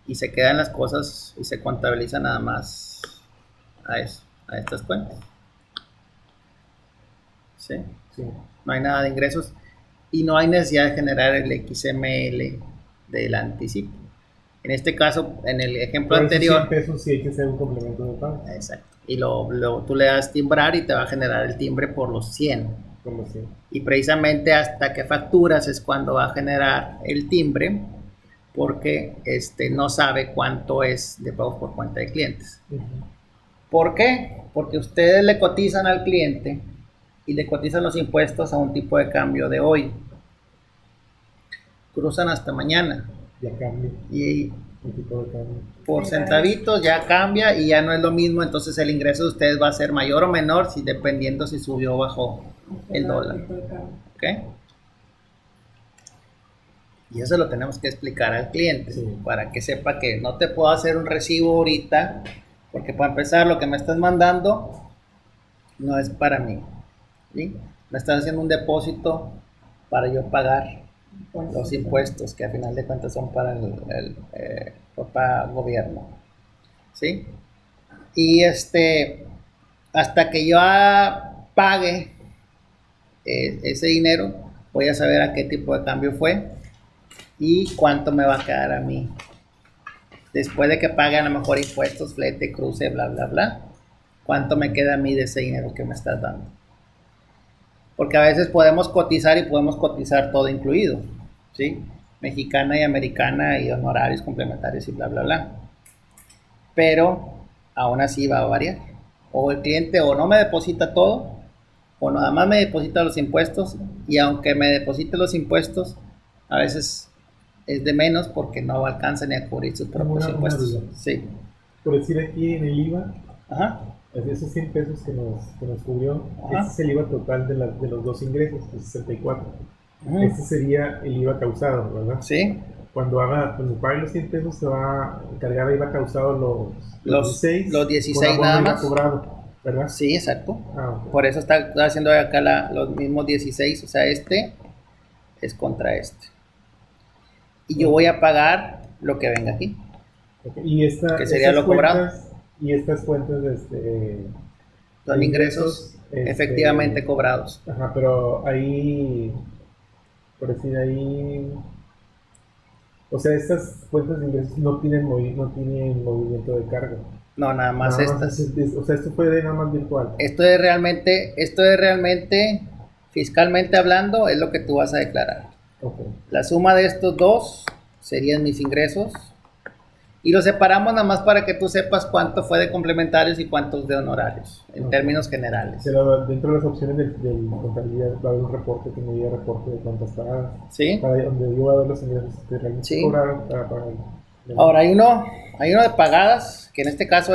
Y se quedan las cosas y se contabiliza nada más a eso, a estas cuentas. ¿Sí? Sí. No hay nada de ingresos y no hay necesidad de generar el XML del anticipo. En este caso, en el ejemplo anterior, 100 pesos sí hay que hacer un complemento de pago. exacto, y tú le das timbrar y te va a generar el timbre por los 100. Como 100. Y precisamente hasta que facturas es cuando va a generar el timbre, porque no sabe cuánto es de pagos por cuenta de clientes. ¿Por qué? Porque ustedes le cotizan al cliente y le cotizan los impuestos a un tipo de cambio de hoy. Cruzan hasta mañana. Ya cambia. Y el tipo de cambio. Por centavitos ya cambia y ya no es lo mismo, entonces el ingreso de ustedes va a ser mayor o menor dependiendo si subió o bajó el dólar. ¿Ok? Y eso lo tenemos que explicar al cliente, sí, para que sepa que no te puedo hacer un recibo ahorita, porque para empezar lo que me estás mandando no es para mí, ¿sí? Me estás haciendo un depósito para yo pagar los impuestos que a final de cuentas son para el gobierno, ¿sí? Y hasta que yo pague ese dinero, voy a saber a qué tipo de cambio fue y cuánto me va a quedar a mí después de que pague a lo mejor impuestos, flete, cruce, bla, bla, bla. ¿Cuánto me queda a mí de ese dinero que me estás dando? Porque a veces podemos cotizar y podemos cotizar todo incluido, ¿sí? Mexicana y americana y honorarios complementarios y bla, bla, bla. Pero aún así va a variar. o el cliente o no me deposita todo, o nada más me deposita los impuestos, y aunque me deposite los impuestos, a veces es de menos porque no alcanza ni a cubrir sus propios Una impuestos. duda. Sí. Por decir aquí en el IVA, Ajá. esos 100 pesos que nos cubrió, Ajá. este es el IVA total de los dos ingresos, de 64. Ujú. Este sería el IVA causado, ¿verdad? Sí. Cuando pague los 100 pesos, se va a cargar IVA causado Los 16. los Con 16 abono nada IVA más. cobrado, ¿verdad? Sí, exacto. Ok. Por eso está haciendo acá los mismos 16, o sea, este es contra este. Y yo voy a pagar lo que venga aquí, Ok. Y que sería estas lo cobrado. estas cuentas Son de ingresos efectivamente cobrados. Ajá, pero ahí, por decir ahí, o sea, estas cuentas de ingresos no tienen movimiento de carga. No, nada más Nada más estas. o sea, esto fue nada más virtual. Esto es realmente, fiscalmente hablando, es lo que tú vas a declarar. Ok. La suma de estos dos serían mis ingresos. Y lo separamos nada más para que tú sepas cuánto fue de complementarios y cuántos de honorarios, en términos generales. Pero dentro de las opciones del contabilidad va a haber un reporte que me diga reporte de cuántas pagadas. ¿Sí? Para donde yo voy a ver los ingresos que realmente Sí. cobraron para pagar. Ahora hay uno de pagadas, que en este caso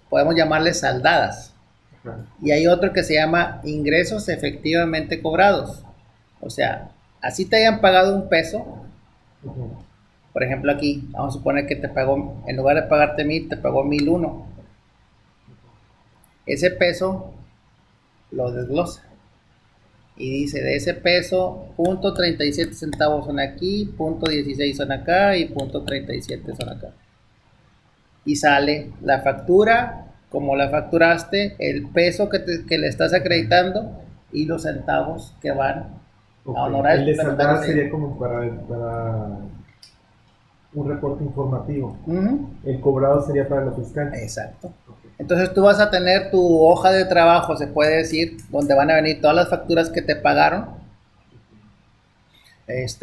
podemos llamarle saldadas. Ajá. Y hay otro que se llama ingresos efectivamente cobrados. O sea, así te hayan pagado un peso. Ujú. Por ejemplo, aquí, vamos a suponer que te pagó, en lugar de pagarte 1000, te pagó 1001. Ese peso lo desglosa. Y dice, de ese peso, punto 37 centavos son aquí, punto 16 son acá y punto 37 son acá. Y sale la factura, como la facturaste, el peso que le estás acreditando y los centavos que van a honorarios. El de saldada sería como para un reporte informativo. Uh-huh. El cobrado sería para lo fiscal. Exacto. Entonces tú vas a tener tu hoja de trabajo, se puede decir, donde van a venir todas las facturas que te pagaron,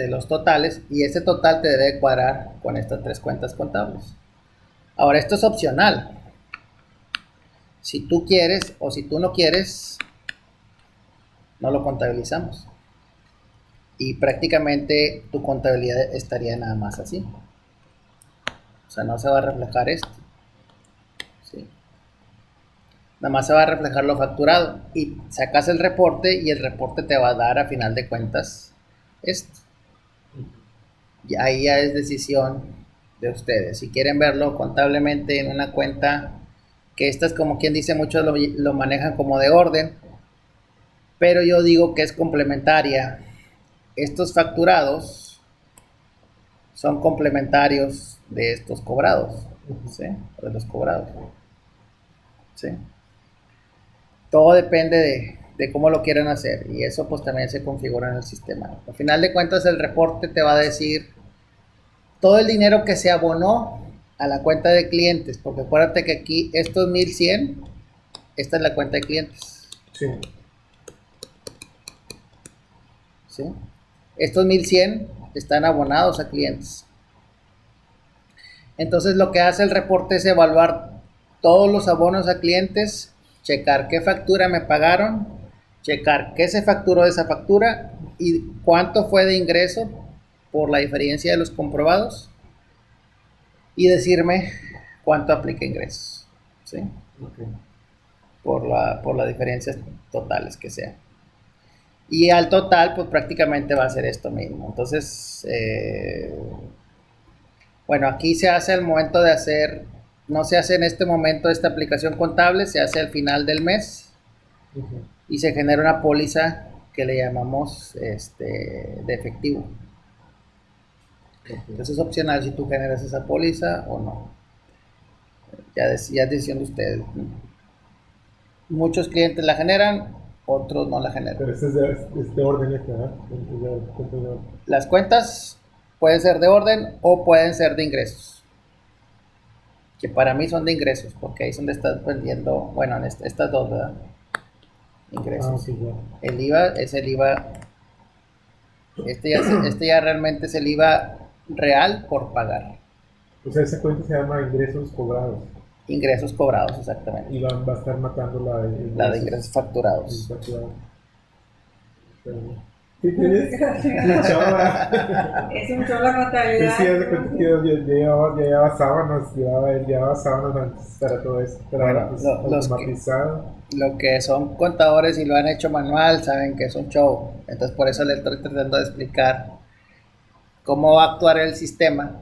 los totales, y ese total te debe cuadrar con estas tres cuentas contables. Ahora, esto es opcional. Si tú quieres o si tú no quieres, no lo contabilizamos. Y prácticamente tu contabilidad estaría nada más así. O sea, no se va a reflejar esto. ¿Sí? Nada más se va a reflejar lo facturado. Y sacas el reporte y el reporte te va a dar a final de cuentas esto. Y ahí ya es decisión de ustedes. Si quieren verlo contablemente en una cuenta, que estas, como quien dice, muchos lo manejan como de orden, pero yo digo que es complementaria. Estos facturados son complementarios de estos cobrados, ¿sí? De los cobrados, ¿sí? Todo depende de cómo lo quieran hacer, y eso pues también se configura en el sistema. Al final de cuentas, el reporte te va a decir todo el dinero que se abonó a la cuenta de clientes, porque acuérdate que aquí estos 1100, esta es la cuenta de clientes. Sí. ¿Sí? Estos 1100 están abonados a clientes. Entonces lo que hace el reporte es evaluar todos los abonos a clientes, checar qué factura me pagaron, checar qué se facturó de esa factura y cuánto fue de ingreso por la diferencia de los comprobados, y decirme cuánto aplica ingresos, ¿sí? Okay. Por las diferencias totales que sean. Y al total, pues prácticamente va a ser esto mismo. Entonces, bueno, aquí se hace al momento de hacer, no se hace en este momento esta aplicación contable, se hace al final del mes. Uh-huh. Y se genera una póliza que le llamamos de efectivo. Okay. Entonces es opcional si tú generas esa póliza o no. Ya es decisión de ustedes. Muchos clientes la generan, otros no la generan. Pero este es de orden, ¿verdad? Las cuentas pueden ser de orden o pueden ser de ingresos. Que para mí son de ingresos, porque ahí es donde estás vendiendo, bueno, en estas dos, ¿verdad? Ingresos. Sí, ya. El IVA es el IVA. Este ya realmente es el IVA real por pagar. O sea, esa cuenta se llama ingresos cobrados. Ingresos cobrados, exactamente. Y va a estar matando La de ingresos facturados. facturados. ¿Qué tienes? Es un show la contabilidad. Sí, haz de cuenta que yo llevaba sábanas, llevaba sábanas antes para todo eso, pero Bueno, ahora pues los que, automatizado. lo que son contadores y lo han hecho manual saben que es un show. Entonces por eso le estoy tratando de explicar cómo va a actuar el sistema.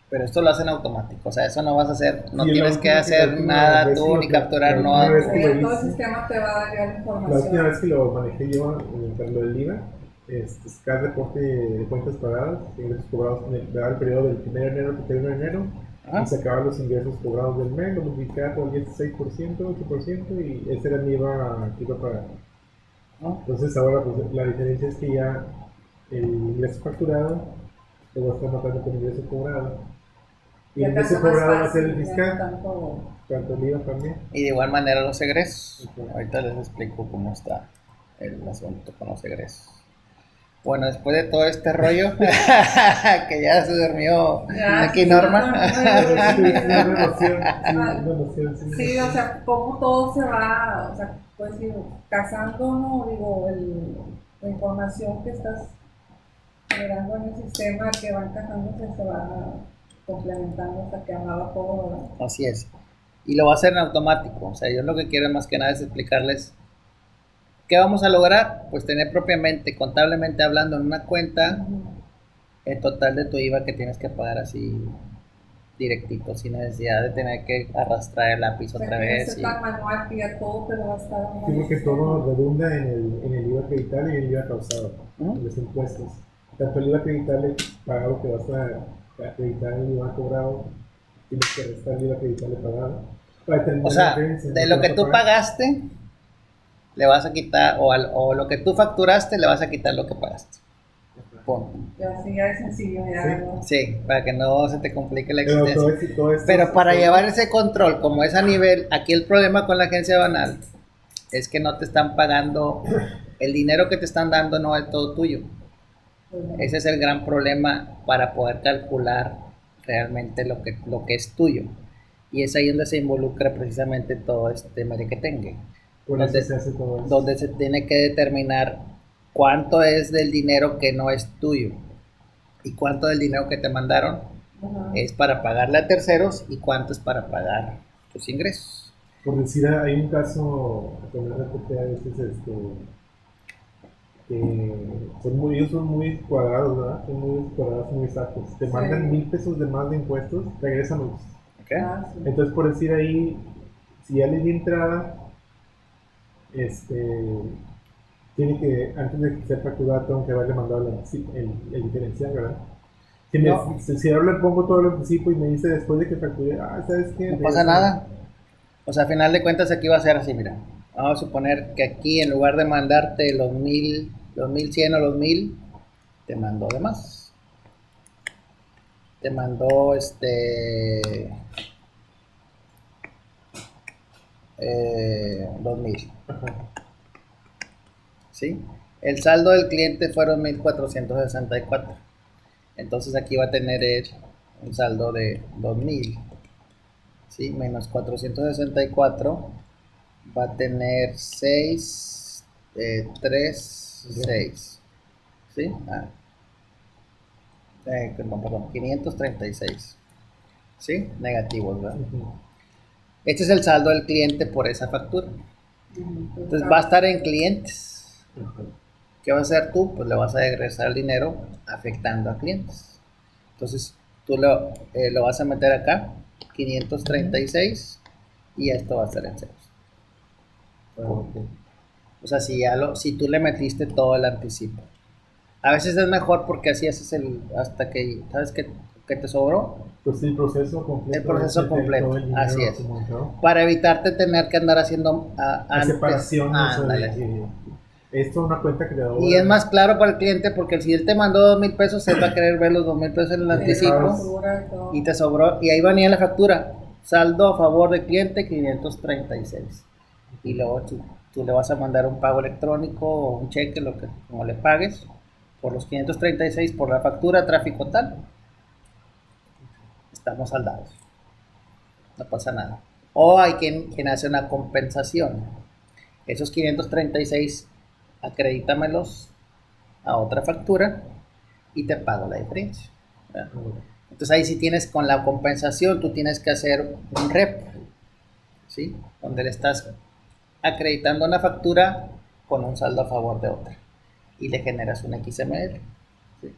Pero esto lo hacen automático, o sea, eso no vas a hacer, no Sí, tienes que hacer nada tú ni capturar la nada. última vez que lo Todo el hice, sistema te va a dar ya la la última información. vez que lo manejé yo para lo del IVA, sacar reporte de cuentas pagadas, ingresos cobrados, daba el periodo del 1 de enero al 31 de enero, Ajá. y sacaba los ingresos cobrados del mes, lo multiplicaba por 16%, 8%, y ese era mi IVA que iba a pagar. ¿No? Entonces ahora pues, la diferencia es que ya el ingreso facturado lo va a estar matando con ingreso cobrado. Y el Ya te ingreso hace más cobrado va a ser el fácil, ya no fiscal, tanto. tanto el IVA también. Y de igual manera los egresos. Ujú. Ahorita les explico cómo está el asunto con los egresos. Bueno, después de todo este rollo, que ya se durmió Ya, aquí sí, Norma. Una noción, sí, una noción, sí. Sí, o sea, cómo todo se va, o sea, pues digo, casando, ¿no? Digo, la información que estás generando en el sistema, que va encajándose, se va complementando hasta que amaba todo, ¿verdad? Así es. Y lo va a hacer en automático. O sea, yo lo que quiero más que nada es explicarles qué vamos a lograr. Pues tener propiamente, contablemente hablando, en una cuenta el total de tu IVA que tienes que pagar así directito, sin necesidad de tener que arrastrar el lápiz O sea, otra que no vez. esté tan manual que ya todo te lo va a estar dando Sí, en el porque sistema. todo redunda en el IVA acreditable y el IVA causado, en los impuestos. Tanto el IVA acreditable pagado que vas a acreditar el IVA cobrado, tienes que restar el IVA acreditable pagado. Para determinar O la sea, diferencia, de ¿no te lo que vas a tú pagar? pagaste, le vas a quitar, o lo que tú facturaste, le vas a quitar lo que pagaste. Punto. Y así ya es sencillo, ya, Sí. ¿no? Sí, para que no se te complique la Pero existencia. todo esto Pero para llevar ese control, como es a nivel, aquí el problema con la agencia banal es que no te están pagando, el dinero que te están dando no es todo tuyo. Pues, ¿no? Ese es el gran problema para poder calcular realmente lo que es tuyo. Y es ahí donde se involucra precisamente todo este merequetengue. por eso se hace todo esto. Donde se tiene que determinar cuánto es del dinero que no es tuyo y cuánto del dinero que te mandaron Ajá. es para pagarle a terceros y cuánto es para pagar tus ingresos. Por decir, hay un caso con el RTP a veces que ellos son muy cuadrados, ¿verdad? Son muy cuadrados, muy exactos. Te Sí. mandan 1,000 pesos de más de impuestos, regrésanos. ¿Ok? Ah, sí. Entonces, por decir ahí, si ya le di entrada, tiene que, antes de ser facturado, tengo que haberle mandado el diferencial, ¿verdad? No. Si ahora le pongo todo el anticipo y me dice después de que facturé, ¿sabes qué? No pasa nada. O sea, a final de cuentas aquí va a ser así, mira. Vamos a suponer que aquí en lugar de mandarte los 1100 o los 1000, te mandó de más. Te mandó 2000. ¿Sí? El saldo del cliente fueron 1464. Entonces aquí va a tener un saldo de 2000. ¿Sí? Menos 464 va a tener 6, 3, 6. ¿Sí? Perdón, 536. ¿Sí? Negativos, ¿verdad? Ujú. Este es el saldo del cliente por esa factura. Entonces va a estar en clientes. ¿Qué vas a hacer tú? Pues le vas a regresar el dinero afectando a clientes. Entonces tú lo vas a meter acá, 536, y esto va a estar en ceros. O sea, si tú le metiste todo el anticipo. A veces es mejor porque así haces hasta que, ¿sabes qué te sobró? Pues sí, el proceso completo. El proceso completo, todo el dinero así es. acumulado. Para evitarte tener que andar haciendo La antes. separación, o sea, Ándale. esto es una cuenta creadora. Y es más claro para el cliente porque si él te mandó 2000 pesos, él va a querer ver los 2000 pesos en el anticipo y te sobró. Y ahí venía la factura. Saldo a favor del cliente 536. Y luego tú le vas a mandar un pago electrónico o un cheque, como le pagues, por los 536 por la factura, tráfico tal. Estamos saldados. No pasa nada. O hay quien hace una compensación. Esos 536, acredítamelos a otra factura y te pago la diferencia. ¿Verdad? Entonces ahí sí tienes, con la compensación, tú tienes que hacer un REP, ¿sí? Donde le estás acreditando una factura con un saldo a favor de otra y le generas un XML, ¿sí?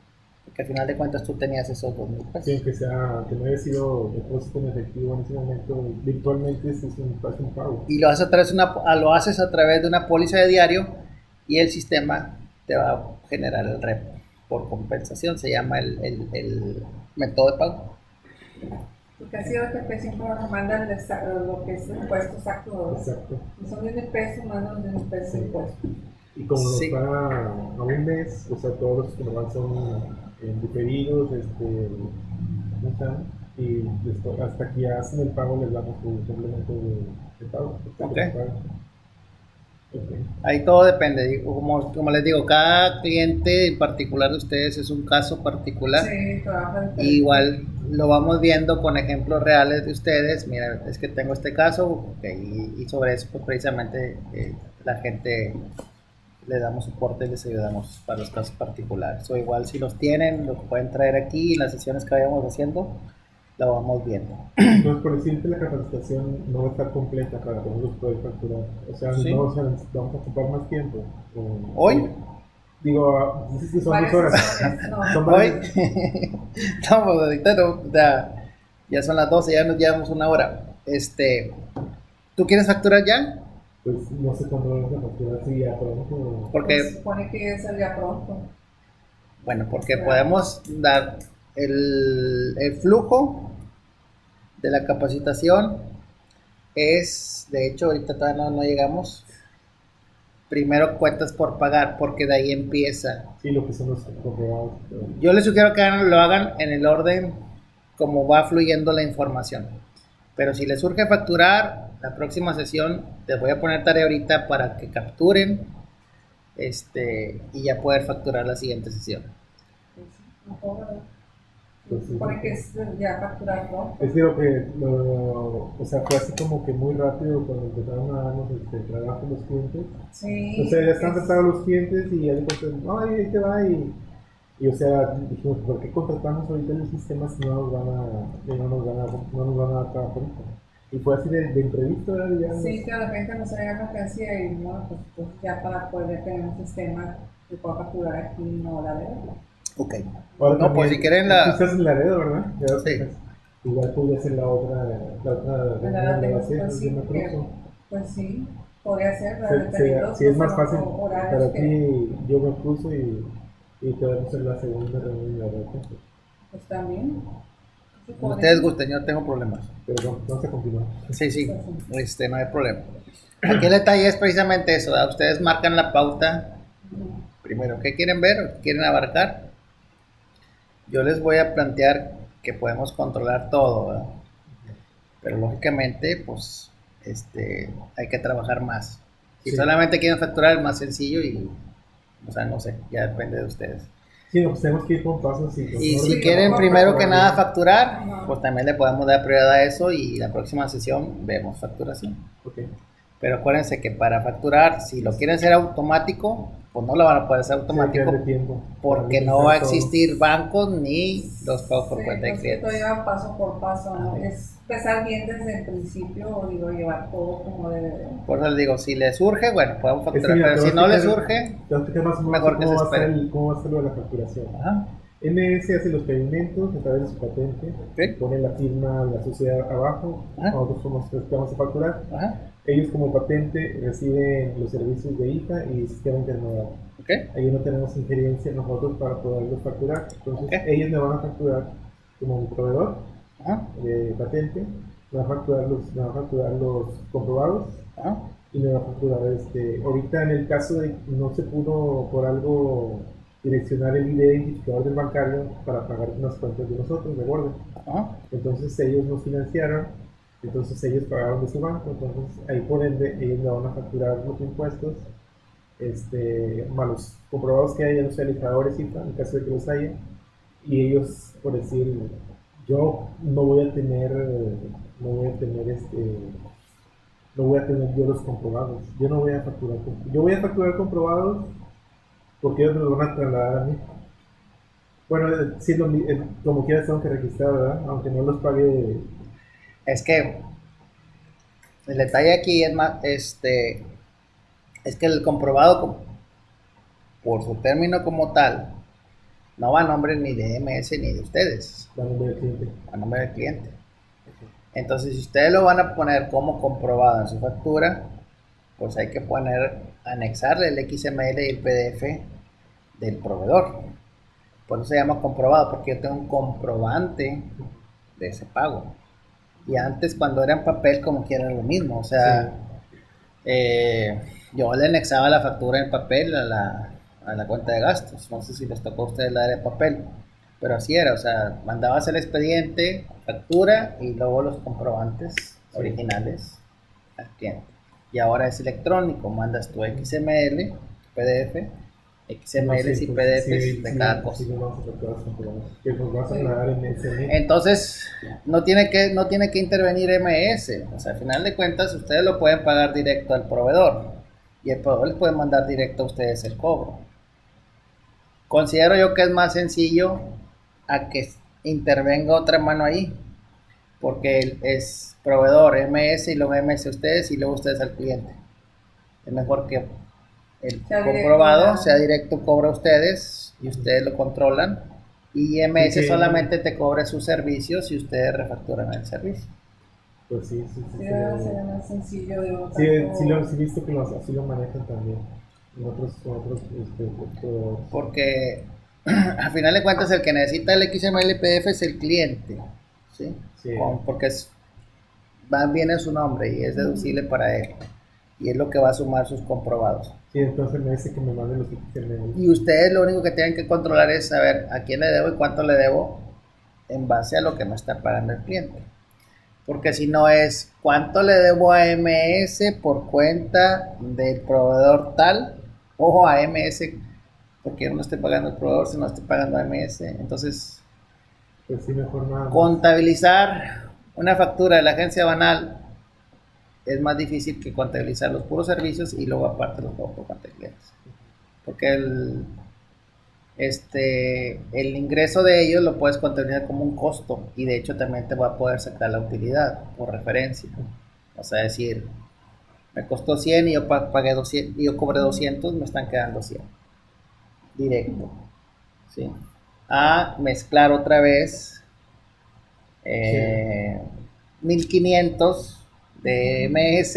Porque al final de cuentas tú tenías esos 2,000 pesos. Sí, que no haya sido depósito en efectivo en ese momento, virtualmente es un pago. Y lo haces a través de una póliza de diario y el sistema te va a generar el REP por compensación, se llama el método de pago. Porque así OTP siempre nos mandan lo que es el impuesto exacto. Exacto. Si son 10,000 pesos, mandan 10,000 pesos de impuesto. Y como nos Sí. paga a un mes, o sea, todos los que nos van son diferidos, ¿cómo se llama? Y después, hasta que hacen el pago les damos un complemento de pago. Ok. Okay. Ahí todo depende, como les digo, cada cliente en particular de ustedes es un caso particular. Sí, trabaja Y igual lo vamos viendo con ejemplos reales de ustedes. Mira, es que tengo este caso, okay, y sobre eso pues, precisamente la gente le damos soporte y les ayudamos para los casos particulares. O igual si los tienen, lo pueden traer aquí en las sesiones que vayamos haciendo, lo vamos viendo. Entonces, por decirte, la capacitación no va a estar completa para que nosotros podamos facturar. O sea, Sí. no, vamos a ocupar más tiempo. ¿Hoy? Digo, dices que son 2 horas. No. Son Hoy, varias. no, pues ahorita no, ya son las 12, ya nos llevamos una hora. ¿Tú quieres facturar ya? Pues no sé cuándo vamos a facturar, sí, ya pronto. Porque, Se supone que salía pronto. bueno, porque podemos dar el flujo de la capacitación es, de hecho, ahorita todavía no llegamos. Primero cuentas por pagar, porque de ahí empieza. Sí, lo que son los comprobados. Yo les sugiero que lo hagan en el orden como va fluyendo la información. Pero si les surge facturar, la próxima sesión les voy a poner tarea ahorita para que capturen y ya poder facturar la siguiente sesión. Pues Se sí. supone que es ya facturar pronto. Es que o sea, fue así como que muy rápido cuando empezaron a darnos trabajo los clientes. Sí. O sea, ya están tratados los clientes y ya después, ay, ahí te va. Y o sea, dijimos, ¿por qué contratamos ahorita el sistema si no nos van a dar trabajo ahorita? Y fue así de imprevisto, ¿verdad? Ya Sí, que de repente nos llega mercancía y no, pues ya para poder tener un sistema que pueda facturar aquí no la debo. Ok. Ahora No, también, pues si quieren tú estás en Laredo, ¿verdad? Ya Sí. Igual podría ser la otra Pues sí, porque, pues sí, podría ser, si es más fácil horarios para que, ti, yo me cruzo y podemos hacer la segunda reunión en Laredo. pues también. Sí, Como podría. ustedes gusten, yo no tengo problemas. Pero vamos a continuar. Sí, no hay problema. Aquí el detalle es precisamente eso, ¿verdad? Ustedes marcan la pauta. Primero, ¿qué quieren ver o qué quieren abarcar? Yo les voy a plantear que podemos controlar todo, ¿verdad? Pero lógicamente, pues, hay que trabajar más. Si Sí. solamente quieren facturar, es más sencillo y, o sea, no sé, ya depende de ustedes. Sí, no, pues tenemos que ir con pasos Y con si orden quieren para primero que facturar nada bien. facturar, Ajá. pues también le podemos dar prioridad a eso y la próxima sesión vemos facturación. Ok. Pero acuérdense que para facturar, si lo quieren hacer automático, pues no lo van a poder hacer automático Sí, tiempo. porque Para no va a todo. existir bancos ni los pagos por Sí, cuenta de pues clientes. esto lleva paso por paso, ¿no? Ajá. Es empezar bien desde el principio, digo, llevar todo como debe de. Por eso les digo, si les surge, bueno, podemos Es que facturar, mira, pero te si voy a no les explicar- surge, te voy a explicar más o menos mejor que se espere. cómo va a ser lo de la facturación. Ajá, MS hace los pedimentos a través de su patente, ok, pone la firma de la sociedad abajo, Ajá. nosotros somos los que vamos a facturar. ajá, Ellos como patente reciben los servicios de IFA y sistema intermodal. ok, Ahí no tenemos injerencia nosotros para poderlos facturar. Entonces Ok. ellos me van a facturar como mi proveedor ajá, de patente, me van a facturar los comprobados ajá, y me va a facturar ahorita en el caso de que no se pudo por algo direccionar el ID identificador del bancario para pagar unas cuentas de nosotros, de Borde. ajá, Entonces ellos nos financiaron, entonces ellos pagaron de su banco, entonces ahí por ende ellos me van a facturar los impuestos, más los comprobados que haya, los realizadores IFA, en caso de que los haya, y ellos, por decir, yo no voy a tener no voy a tener yo los comprobados. Yo no voy a facturar, yo voy a facturar comprobados porque ellos me los van a trasladar a mí. Bueno, sí, como quieras tengo que registrar, ¿verdad? Aunque no los pague. Es que el detalle aquí es más, es que el comprobado, por su término como tal, no va a nombre ni de MS ni de ustedes, A nombre del cliente. a nombre del cliente. Entonces, si ustedes lo van a poner como comprobado en su factura, pues hay que anexarle el XML y el PDF del proveedor. Por eso se llama comprobado, porque yo tengo un comprobante de ese pago. Y antes, cuando era en papel, como que era lo mismo. O sea, yo le anexaba la factura en papel a la cuenta de gastos. No sé si les tocó a ustedes la de papel, pero así era. O sea, mandabas el expediente, factura y luego los comprobantes originales al cliente. Y ahora es electrónico, mandas tu XML, PDF, XMLs y PDFs de cada cosa. Que nos vas a aclarar en ese. Entonces, no tiene que intervenir MS. O sea, al final de cuentas, ustedes lo pueden pagar directo al proveedor. Y el proveedor les puede mandar directo a ustedes el cobro. Considero yo que es más sencillo a que intervenga otra mano ahí. Porque es proveedor MS y luego MS a ustedes y luego ustedes al cliente. Es mejor que el comprobado sea directo cobra a ustedes y ustedes lo controlan. Y MS solamente te cobra sus servicios y ustedes refacturan el servicio. Pues sí. Sería más sencillo de sí, he visto que así lo manejan también. En otros porque al final de cuentas el que necesita el XML y PDF es el cliente, ¿sí? Porque viene su nombre y es deducible para él. Y es lo que va a sumar sus comprobados. Sí, entonces me dice que me manden los XML. Y ustedes lo único que tienen que controlar es saber a quién le debo y cuánto le debo en base a lo que me está pagando el cliente. Porque si no es cuánto le debo a MS por cuenta del proveedor tal, ojo a MS, porque yo no estoy pagando al proveedor, sino estoy pagando a MS. Entonces, pues sí, mejor nada. Contabilizar una factura de la agencia banal es más difícil que contabilizar los puros servicios y luego aparte los pagos por cuenta de clientes. Porque el ingreso de ellos lo puedes contabilizar como un costo y de hecho también te va a poder sacar la utilidad por referencia. O sea, decir, me costó 100 y yo pagué 200 y yo cobré 200, me están quedando 100. Directo. ¿Sí? A mezclar otra vez 1500 de MS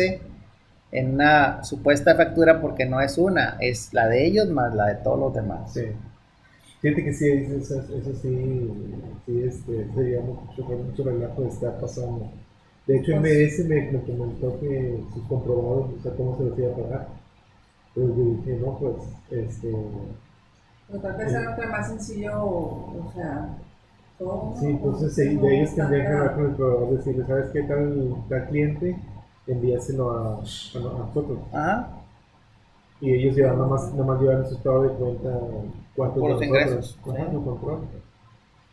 en una supuesta factura porque no es una, es la de ellos más la de todos los demás. Sí. Fíjate que sí, eso sí, sería mucho relajo de estar pasando. De hecho, MS me comentó que sus comprobados, o sea, cómo se los iba a pagar. Entonces yo dije, no, pues, Pero tal vez sea más sencillo, o sea, todo. Sí, entonces de ellos tendrían que hablar con el proveedor, decirle, ¿sabes qué tal cliente? Envíaselo a nosotros. Ajá. Y ellos ya nada más llevan su estado de cuenta cuántos por los ingresos.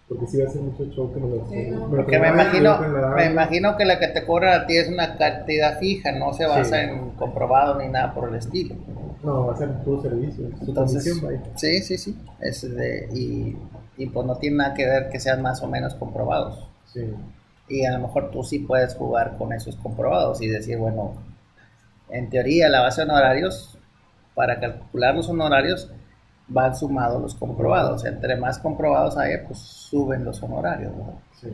Porque si va a ser mucho show que porque me imagino que la que te cobra a ti es una cantidad fija, no se basa en comprobado ni nada por el estilo. No, va a ser todo servicio. Entonces, sí. Y pues no tiene nada que ver que sean más o menos comprobados. Sí. Y a lo mejor tú sí puedes jugar con esos comprobados y decir, bueno, en teoría la base de honorarios, para calcular los honorarios, van sumados los comprobados. Entre más comprobados haya, pues suben los honorarios, ¿verdad? Sí.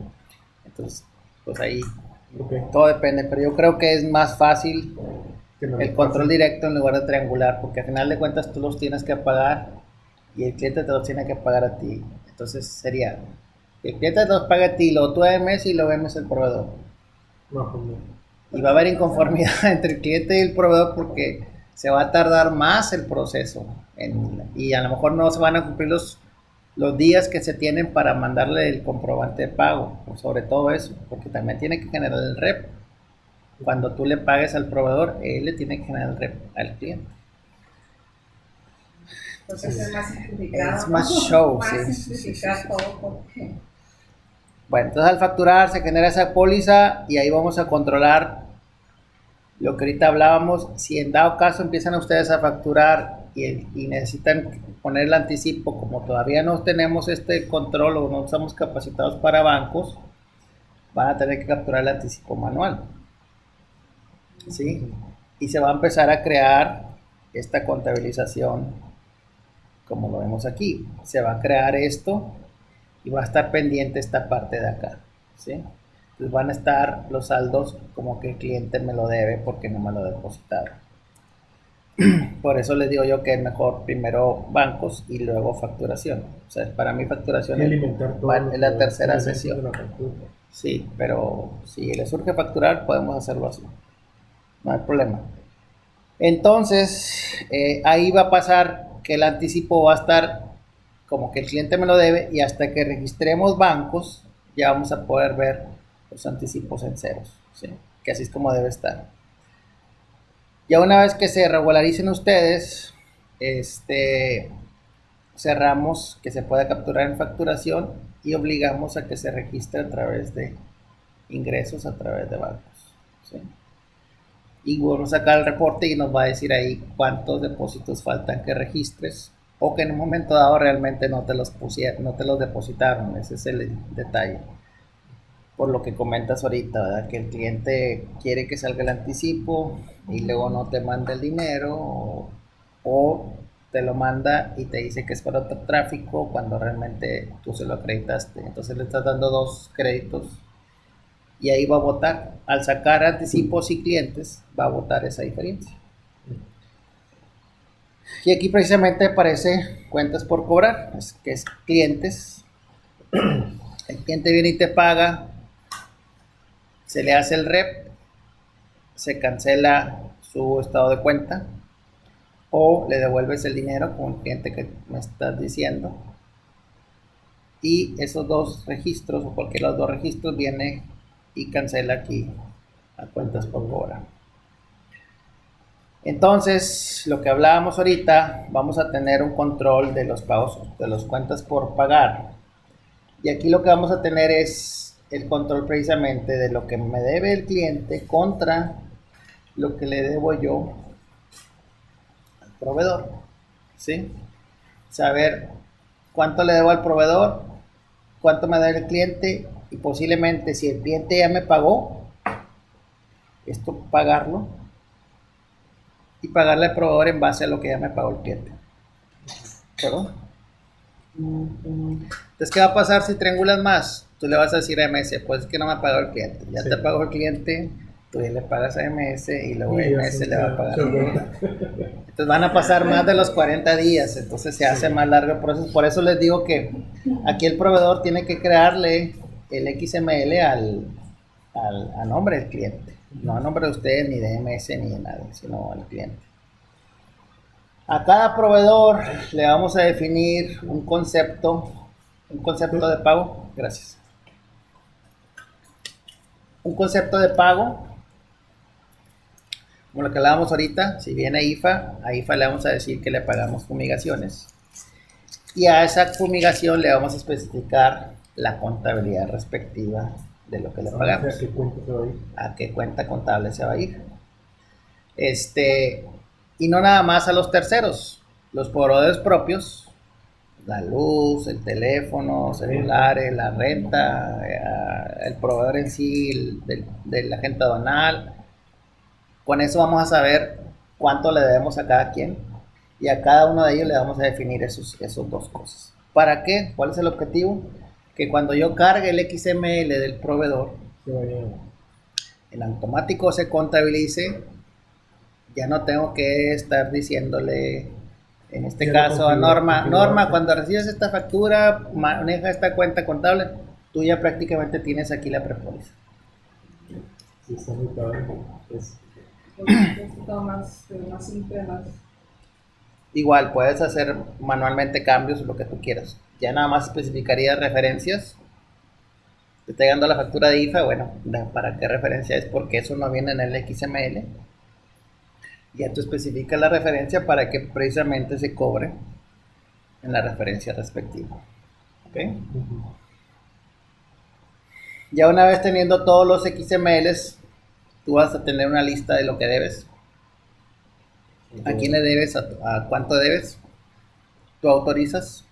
Entonces, pues ahí todo depende, pero yo creo que es más fácil el control directo en lugar de triangular, porque al final de cuentas tú los tienes que pagar y el cliente te los tiene que pagar a ti. Entonces sería, el cliente te los paga a ti, luego tú MS y luego MS el proveedor. Y va a haber inconformidad entre el cliente y el proveedor porque se va a tardar más el proceso y a lo mejor no se van a cumplir los días que se tienen para mandarle el comprobante de pago, sobre todo eso, porque también tiene que generar el REP. Cuando tú le pagues al proveedor, él le tiene que generar el REP al cliente. Entonces es más simplificado. Es más show, sí. Bueno, entonces al facturar se genera esa póliza y ahí vamos a controlar Lo que ahorita hablábamos, si en dado caso empiezan ustedes a facturar y necesitan poner el anticipo, como todavía no tenemos este control o no estamos capacitados para bancos, van a tener que capturar el anticipo manual, ¿sí? Y se va a empezar a crear esta contabilización, como lo vemos aquí. Se va a crear esto y va a estar pendiente esta parte de acá, ¿sí? Entonces van a estar los saldos como que el cliente me lo debe porque no me lo depositaron. Por eso les digo yo que es mejor primero bancos y luego facturación. O sea, para mí facturación es la tercera sesión. Sí, pero si le surge facturar, podemos hacerlo así. No hay problema. Entonces, ahí va a pasar que el anticipo va a estar como que el cliente me lo debe y hasta que registremos bancos, ya vamos a poder ver los anticipos en ceros, ¿sí? Que así es como debe estar. Ya una vez que se regularicen ustedes, cerramos que se pueda capturar en facturación y obligamos a que se registre a través de ingresos a través de bancos, ¿sí? Y vamos a sacar el reporte y nos va a decir ahí cuántos depósitos faltan que registres o que en un momento dado realmente no te los pusieron, no te los depositaron. Ese es el detalle. Por lo que comentas ahorita, ¿verdad? Que el cliente quiere que salga el anticipo y luego no te manda el dinero o te lo manda y te dice que es para otro tráfico cuando realmente tú se lo acreditaste. Entonces le estás dando dos créditos y ahí va a votar. Al sacar anticipos y clientes, va a votar esa diferencia. Y aquí precisamente aparece cuentas por cobrar, que es clientes. El cliente viene y te paga, se le hace el REP, se cancela su estado de cuenta o le devuelves el dinero con el cliente que me estás diciendo. Y esos dos registros o cualquiera de los dos registros viene y cancela aquí a cuentas por cobrar. Entonces, lo que hablábamos ahorita, vamos a tener un control de los pagos, de las cuentas por pagar. Y aquí lo que vamos a tener es el control precisamente de lo que me debe el cliente contra lo que le debo yo al proveedor, ¿sí? Saber cuánto le debo al proveedor, cuánto me debe el cliente y posiblemente si el cliente ya me pagó, esto pagarlo y pagarle al proveedor en base a lo que ya me pagó el cliente. ¿Perdón? Entonces, ¿qué va a pasar si triangulas más? Tú le vas a decir a MS, pues es que no me ha pagado el cliente. Ya sí te pagó el cliente, tú ya le pagas a MS y luego MS le va a pagar. Entonces van a pasar más de los 40 días, entonces se hace más largo el proceso. Por eso les digo que aquí el proveedor tiene que crearle el XML a nombre del cliente. No a nombre de ustedes, ni de MS, ni de nadie, sino al cliente. A cada proveedor le vamos a definir un concepto de pago. Gracias. Un concepto de pago, como lo que hablábamos ahorita. Si viene a IFA le vamos a decir que le pagamos fumigaciones. Y a esa fumigación le vamos a especificar la contabilidad respectiva de lo que le pagamos. ¿A qué cuenta se va a ir? A qué cuenta contable se va a ir. Y no nada más a los terceros, los proveedores propios, la luz, el teléfono, celulares, la renta, el proveedor en sí, del agente aduanal. Con eso vamos a saber cuánto le debemos a cada quien y a cada uno de ellos le vamos a definir esos dos cosas. ¿Para qué? ¿Cuál es el objetivo? Que cuando yo cargue el XML del proveedor, en automático se contabilice. Ya no tengo que estar diciéndole, en este caso a Norma, cuando recibes esta factura, maneja esta cuenta contable, tú ya prácticamente tienes aquí la prepóliza. Sí, está muy padre. Es todo más simple, más... Igual, puedes hacer manualmente cambios, lo que tú quieras. Ya nada más especificarías referencias. Te está llegando la factura de IFA, bueno, ¿para qué referencia es? Porque eso no viene en el XML. Ya tú especificas la referencia para que precisamente se cobre en la referencia respectiva. ¿Ok? Ya una vez teniendo todos los XMLs, tú vas a tener una lista de lo que debes, a quién le debes, a cuánto debes. Tú autorizas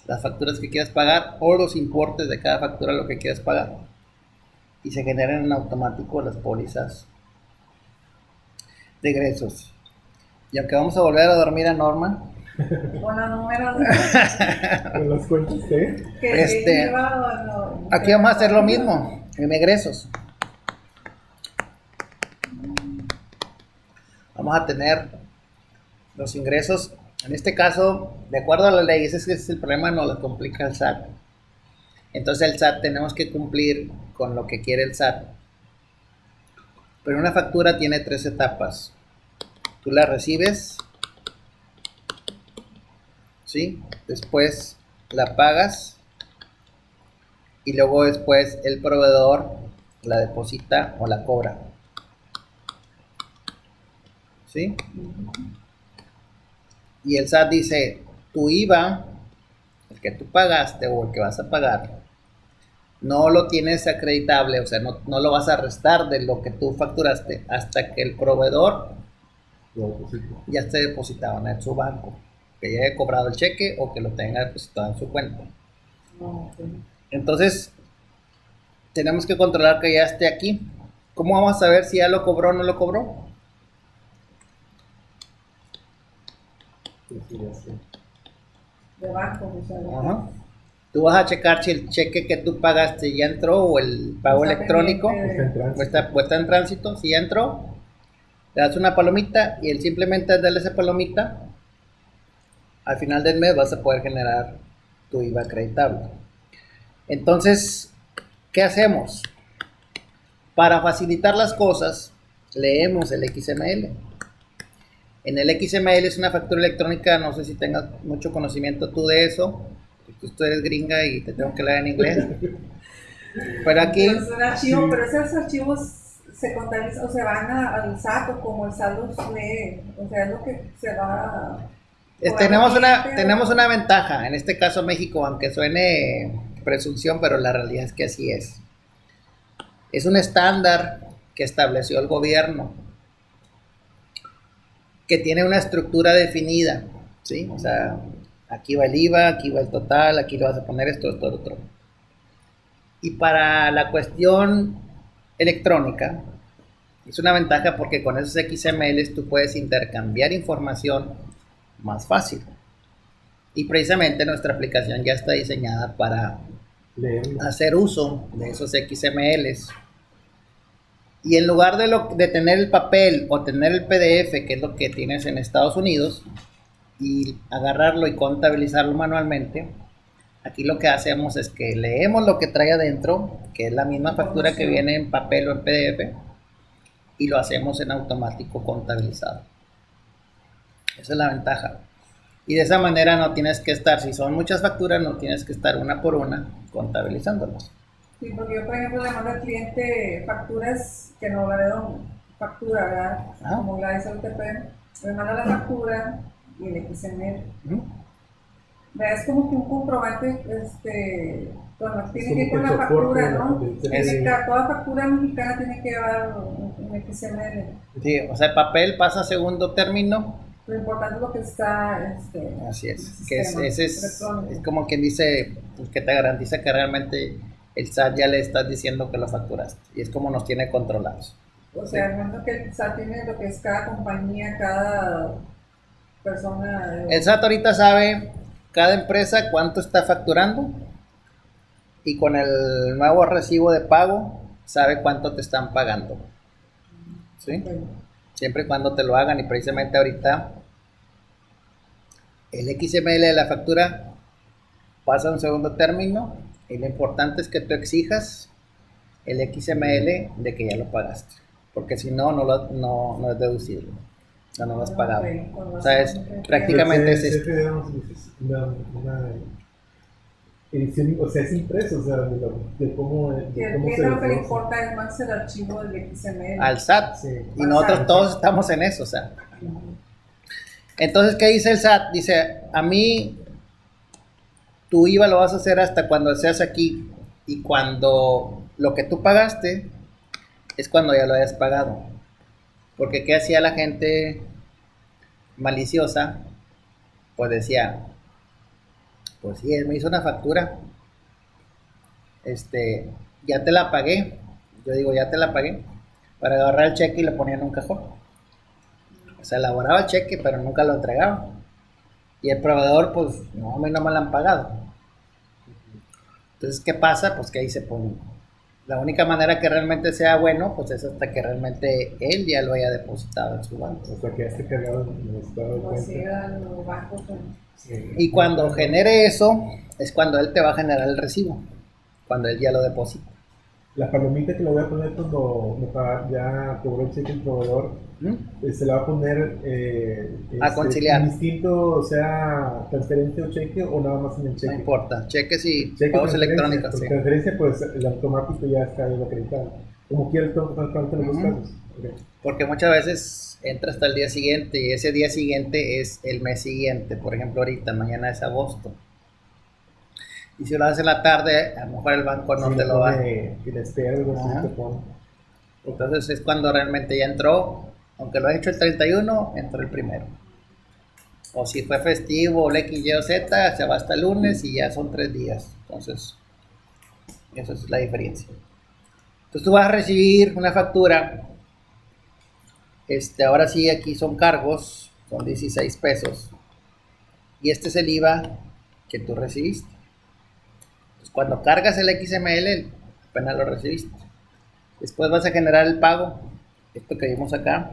las facturas que quieras pagar o los importes de cada factura, lo que quieras pagar, y se generan en automático las pólizas de egresos. Y aunque vamos a volver a dormir a Norma, Con los números Con las cuentas que que lleva o no. aquí vamos a hacer lo mismo en egresos. Vamos a tener los ingresos, en este caso, de acuerdo a la ley. Ese es el problema, nos lo complica el SAT. Entonces el SAT tenemos que cumplir con lo que quiere el SAT. Pero una factura tiene 3 etapas. Tú la recibes, ¿sí? Después la pagas y luego después el proveedor la deposita o la cobra, ¿sí? Y el SAT dice, tu IVA, el que tú pagaste o el que vas a pagar, no lo tienes acreditable, o sea, no lo vas a restar de lo que tú facturaste hasta que el proveedor lo deposito. ya esté depositado en su banco, que ya haya cobrado el cheque o que lo tenga depositado en su cuenta. No, ok. Entonces, tenemos que controlar que ya esté aquí. ¿Cómo vamos a saber si ya lo cobró o no lo cobró? Pues sí, ya sé. De banco, o sea, Ajá. Tú vas a checar si el cheque que tú pagaste ya entró o el pago Está electrónico pendiente Está en o tránsito. está en tránsito. Si ya entró, le das una palomita y el simplemente darle esa palomita, al final del mes vas a poder generar tu IVA acreditable. Entonces, ¿qué hacemos? Para facilitar las cosas, leemos el XML. En el XML es una factura electrónica, no sé si tengas mucho conocimiento tú de eso. Tú eres gringa y te tengo que leer en inglés. Pero aquí, Es un archivo, Sí. pero esos archivos se contabilizan o se van al SAT o como el SAT los lee, o sea, es lo que se va. tenemos una ventaja, en este caso México, aunque suene presunción, pero la realidad es que así es. Es un estándar que estableció el gobierno, que tiene una estructura definida, ¿sí? O sea, aquí va el IVA, aquí va el total, aquí le vas a poner esto, esto, otro. Y para la cuestión electrónica, es una ventaja porque con esos XMLs tú puedes intercambiar información más fácil. Y precisamente nuestra aplicación ya está diseñada para Leerlo. hacer uso de esos XMLs. Y en lugar de tener el papel o tener el PDF, que es lo que tienes en Estados Unidos, y agarrarlo y contabilizarlo manualmente, aquí lo que hacemos es que leemos lo que trae adentro, que es la misma factura que viene en papel o en PDF, y lo hacemos en automático contabilizado. Esa es la ventaja. Y de esa manera no tienes que estar, si son muchas facturas, no tienes que estar una por una contabilizándolas. Sí, porque yo, por ejemplo, le mando al cliente facturas que no la veo factura, ¿verdad? Ajá. Como la SLTP, me manda la factura y el XML. ¿Mm? ¿Verdad? Es como que un comprobante, bueno, tiene que ir con la soporte factura, de la- ¿no? del Tiene CML. que- Toda factura mexicana tiene que llevar un XML. Sí, o sea, el papel pasa a segundo término. Lo importante es lo que está, Así en el es, que sistema ese es electrónico. como quien dice, pues, que te garantiza que realmente el SAT ya le estás diciendo que lo facturaste. Y es como nos tiene controlados. O sea, al menos que el SAT tiene lo que es cada compañía, cada persona. El SAT ahorita sabe cada empresa cuánto está facturando y con el nuevo recibo de pago sabe cuánto te están pagando. ¿Sí? Siempre y cuando te lo hagan, y precisamente ahorita el XML de la factura pasa a un segundo término y lo importante es que tú exijas el XML de que ya lo pagaste, porque si no, no es deducible, o sea, no lo has pagado. O sea, es prácticamente es esto. Una edición, o sea, es impreso, o sea, de cómo, Que de el cómo cliente lo que le desglosa. importa es más el archivo del XML. Al SAT, Sí. y nosotros todos estamos en eso, o sea. Entonces, ¿qué dice el SAT? Dice, a mí tu IVA lo vas a hacer hasta cuando seas aquí, y cuando lo que tú pagaste es cuando ya lo hayas pagado. Porque ¿qué hacía la gente maliciosa? Pues decía, pues sí, él me hizo una factura, este, ya te la pagué. Yo digo, ya te la pagué. Para agarrar el cheque y lo ponía en un cajón. O sea, elaboraba el cheque, pero nunca lo entregaba. Y el proveedor, pues, no, a mí no me lo han pagado. Entonces, ¿qué pasa? Pues que ahí se pone. La única manera que realmente sea bueno, pues es hasta que realmente él ya lo haya depositado en su banco. O sea, que ya esté cargado en el estado de Como si cuenta. eran los bancos. Sí. Y cuando genere eso, es cuando él te va a generar el recibo. Cuando él ya lo deposita. La palomita que le voy a poner cuando ya cobró el cheque el proveedor, ¿Mm? se la va a poner A conciliar. indistinto, o sea, transferencia o cheque o nada más en el No cheque. importa. Cheques y Cheque pagos transferencia, electrónicos, por sí. transferencia, pues el automático ya está ahí acreditado. Como quiera, tanto en los dos casos. Okay. Porque muchas veces entra hasta el día siguiente y ese día siguiente es el mes siguiente. Por ejemplo, ahorita, mañana es agosto. Y si lo haces en la tarde, a lo mejor el banco no Si te le lo va. pone que le espera algo así, Ajá. te pone. Entonces es cuando realmente ya entró. Aunque lo he hecho el 31, entró el primero. O si fue festivo, o X, Y o Z, se va hasta el lunes y ya son 3 días. Entonces, esa es la diferencia. Entonces tú vas a recibir una factura. Ahora sí, aquí son cargos, son 16 pesos. Y este es el IVA que tú recibiste. Entonces, cuando cargas el XML, apenas lo recibiste. Después vas a generar el pago. Esto que vimos acá.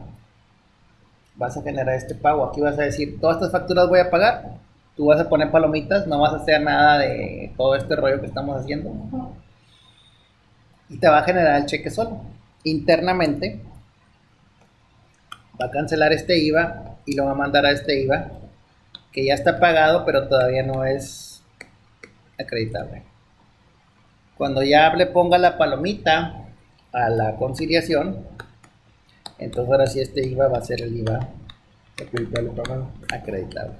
Vas a generar este pago. Aquí vas a decir, todas estas facturas voy a pagar. Tú vas a poner palomitas, no vas a hacer nada de todo este rollo que estamos haciendo. Y te va a generar el cheque solo. Internamente va a cancelar este IVA y lo va a mandar a este IVA que ya está pagado, pero todavía no es acreditable. Cuando ya le ponga la palomita a la conciliación, entonces ahora sí este IVA va a ser el IVA Acreditable pagado. acreditable.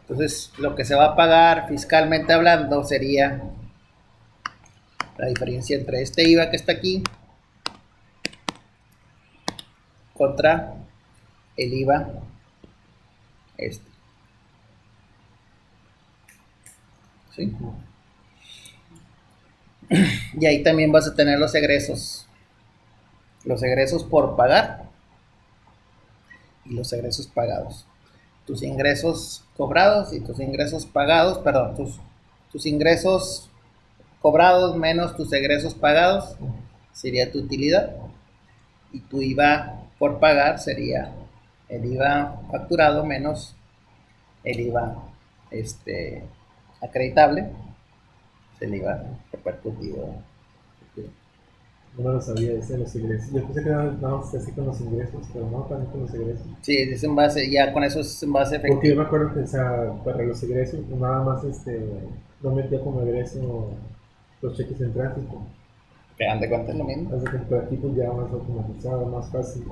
Entonces lo que se va a pagar fiscalmente hablando sería la diferencia entre este IVA que está aquí contra el IVA este. ¿Sí? Y ahí también vas a tener los egresos por pagar y los egresos pagados. Tus ingresos cobrados y tus ingresos pagados, perdón, tus ingresos cobrados menos tus egresos pagados sería tu utilidad y tu IVA por pagar sería el IVA facturado menos el IVA acreditable, es el IVA repercutido. No me lo sabía, ese de los ingresos. Yo pensé que nada más así con los ingresos, pero no también con los egresos. Sí, es en base, ya con eso es en base Porque yo efectiva. me acuerdo que, o sea, para los egresos, pues nada más no metía como egreso los cheques en tránsito. Que dan de cuenta es lo mismo. Así que por aquí pues ya más automatizado, más fácil,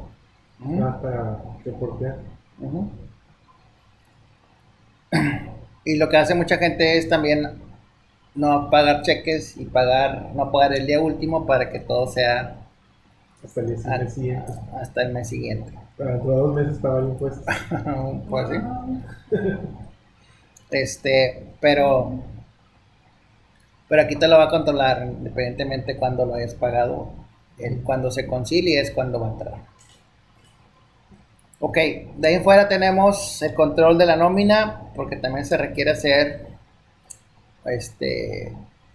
más para reportear. Uh-huh. Y lo que hace mucha gente es también no pagar cheques y no pagar el día último para que todo sea Hasta el mes siguiente. hasta el mes siguiente. Para dentro de 2 meses pagar impuestos. Pues sí. Pero aquí te lo va a controlar independientemente cuando lo hayas pagado. Cuando se concilie es cuando va a entrar. Ok, de ahí en fuera tenemos el control de la nómina, porque también se requiere hacer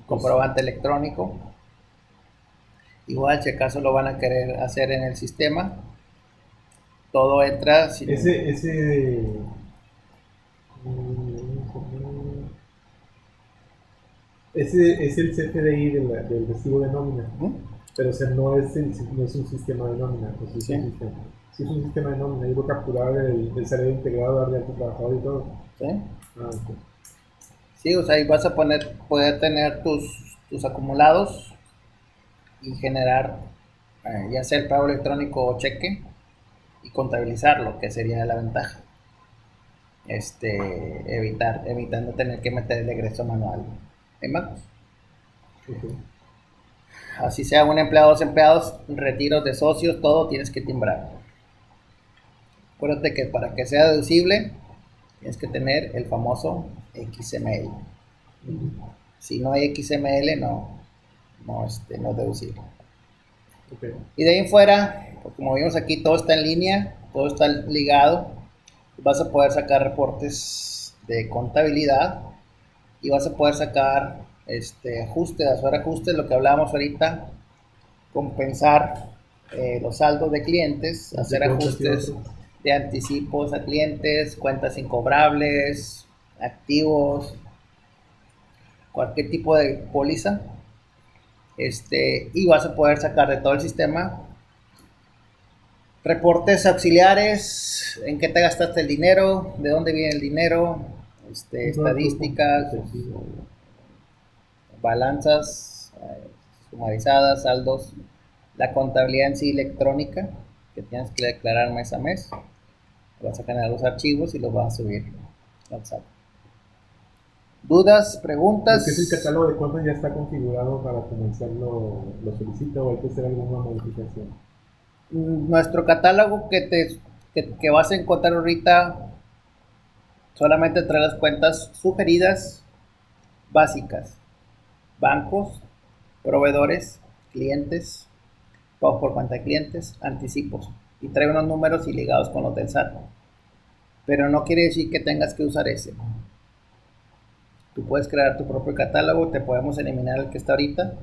comprobante electrónico. Igual, si acaso lo van a querer hacer en el sistema, todo entra. Ese es el CFDI del recibo de nómina. Pero o sea, no es un sistema de nómina, pues sí, Sí. Sí es un sistema de nómina, yo voy a capturar el salario integrado, darle a tu trabajador y todo. ¿Sí? Okay. Sí, o sea, ahí vas a poder tener tus acumulados y generar ya sea el pago electrónico o cheque y contabilizarlo, que sería la ventaja. Evitando tener que meter el egreso manual en bancos. Okay. así sea un empleado, dos empleados, retiros de socios, todo tienes que timbrar. Acuérdate que para que sea deducible tienes que tener el famoso XML. Si no hay XML no es deducible. Ok. Y de ahí en fuera, pues como vimos aquí, todo está en línea, todo está ligado. Vas a poder sacar reportes de contabilidad y vas a poder sacar hacer ajustes, lo que hablábamos ahorita, compensar los saldos de clientes, hacer ajustes de anticipos a clientes, cuentas incobrables, activos, cualquier tipo de póliza. Y vas a poder sacar de todo el sistema reportes auxiliares, en qué te gastaste el dinero, de dónde viene el dinero, estadísticas, balanzas sumarizadas, saldos, la contabilidad en sí electrónica, que tienes que declarar mes a mes. Vas a generar los archivos y los vas a subir al SAT. ¿Dudas? ¿Preguntas? ¿Qué es el catálogo de cuentas ya está configurado para comenzar lo solicita o hay que hacer alguna modificación? Nuestro catálogo que vas a encontrar ahorita solamente trae las cuentas sugeridas básicas: bancos, proveedores, clientes, pagos por cuenta de clientes, anticipos, y trae unos números y ligados con los del SAT, pero no quiere decir que tengas que usar ese. Tú puedes crear tu propio catálogo, te podemos eliminar el que está ahorita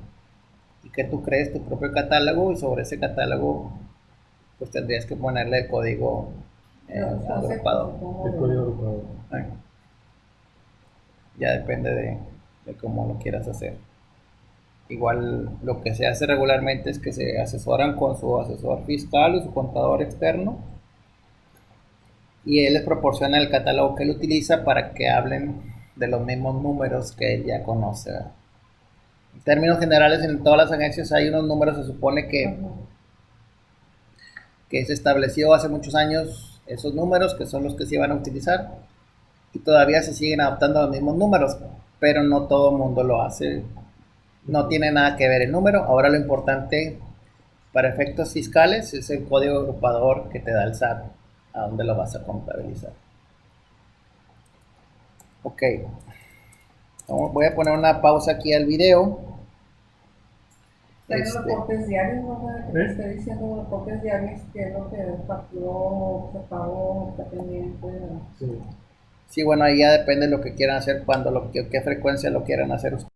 y que tú crees tu propio catálogo, y sobre ese catálogo pues tendrías que ponerle el código agrupado. El código agrupado. Ya depende de cómo lo quieras hacer. Igual lo que se hace regularmente es que se asesoran con su asesor fiscal o su contador externo, y él les proporciona el catálogo que él utiliza para que hablen de los mismos números que él ya conoce. En términos generales, en todas las agencias hay unos números, se supone que se estableció hace muchos años esos números, que son los que se iban a utilizar, y todavía se siguen adoptando los mismos números, pero no todo el mundo lo hace. No tiene nada que ver el número. Ahora lo importante para efectos fiscales es el código agrupador que te da el SAT, a dónde lo vas a contabilizar. Ok, voy a poner una pausa aquí al video. Tengo reportes diarios, ¿no? Que te estoy diciendo reportes diarios, que es lo que facturó, se pagó, está pendiente. Sí. Sí, bueno, ahí ya depende de lo que quieran hacer, qué frecuencia lo quieran hacer ustedes.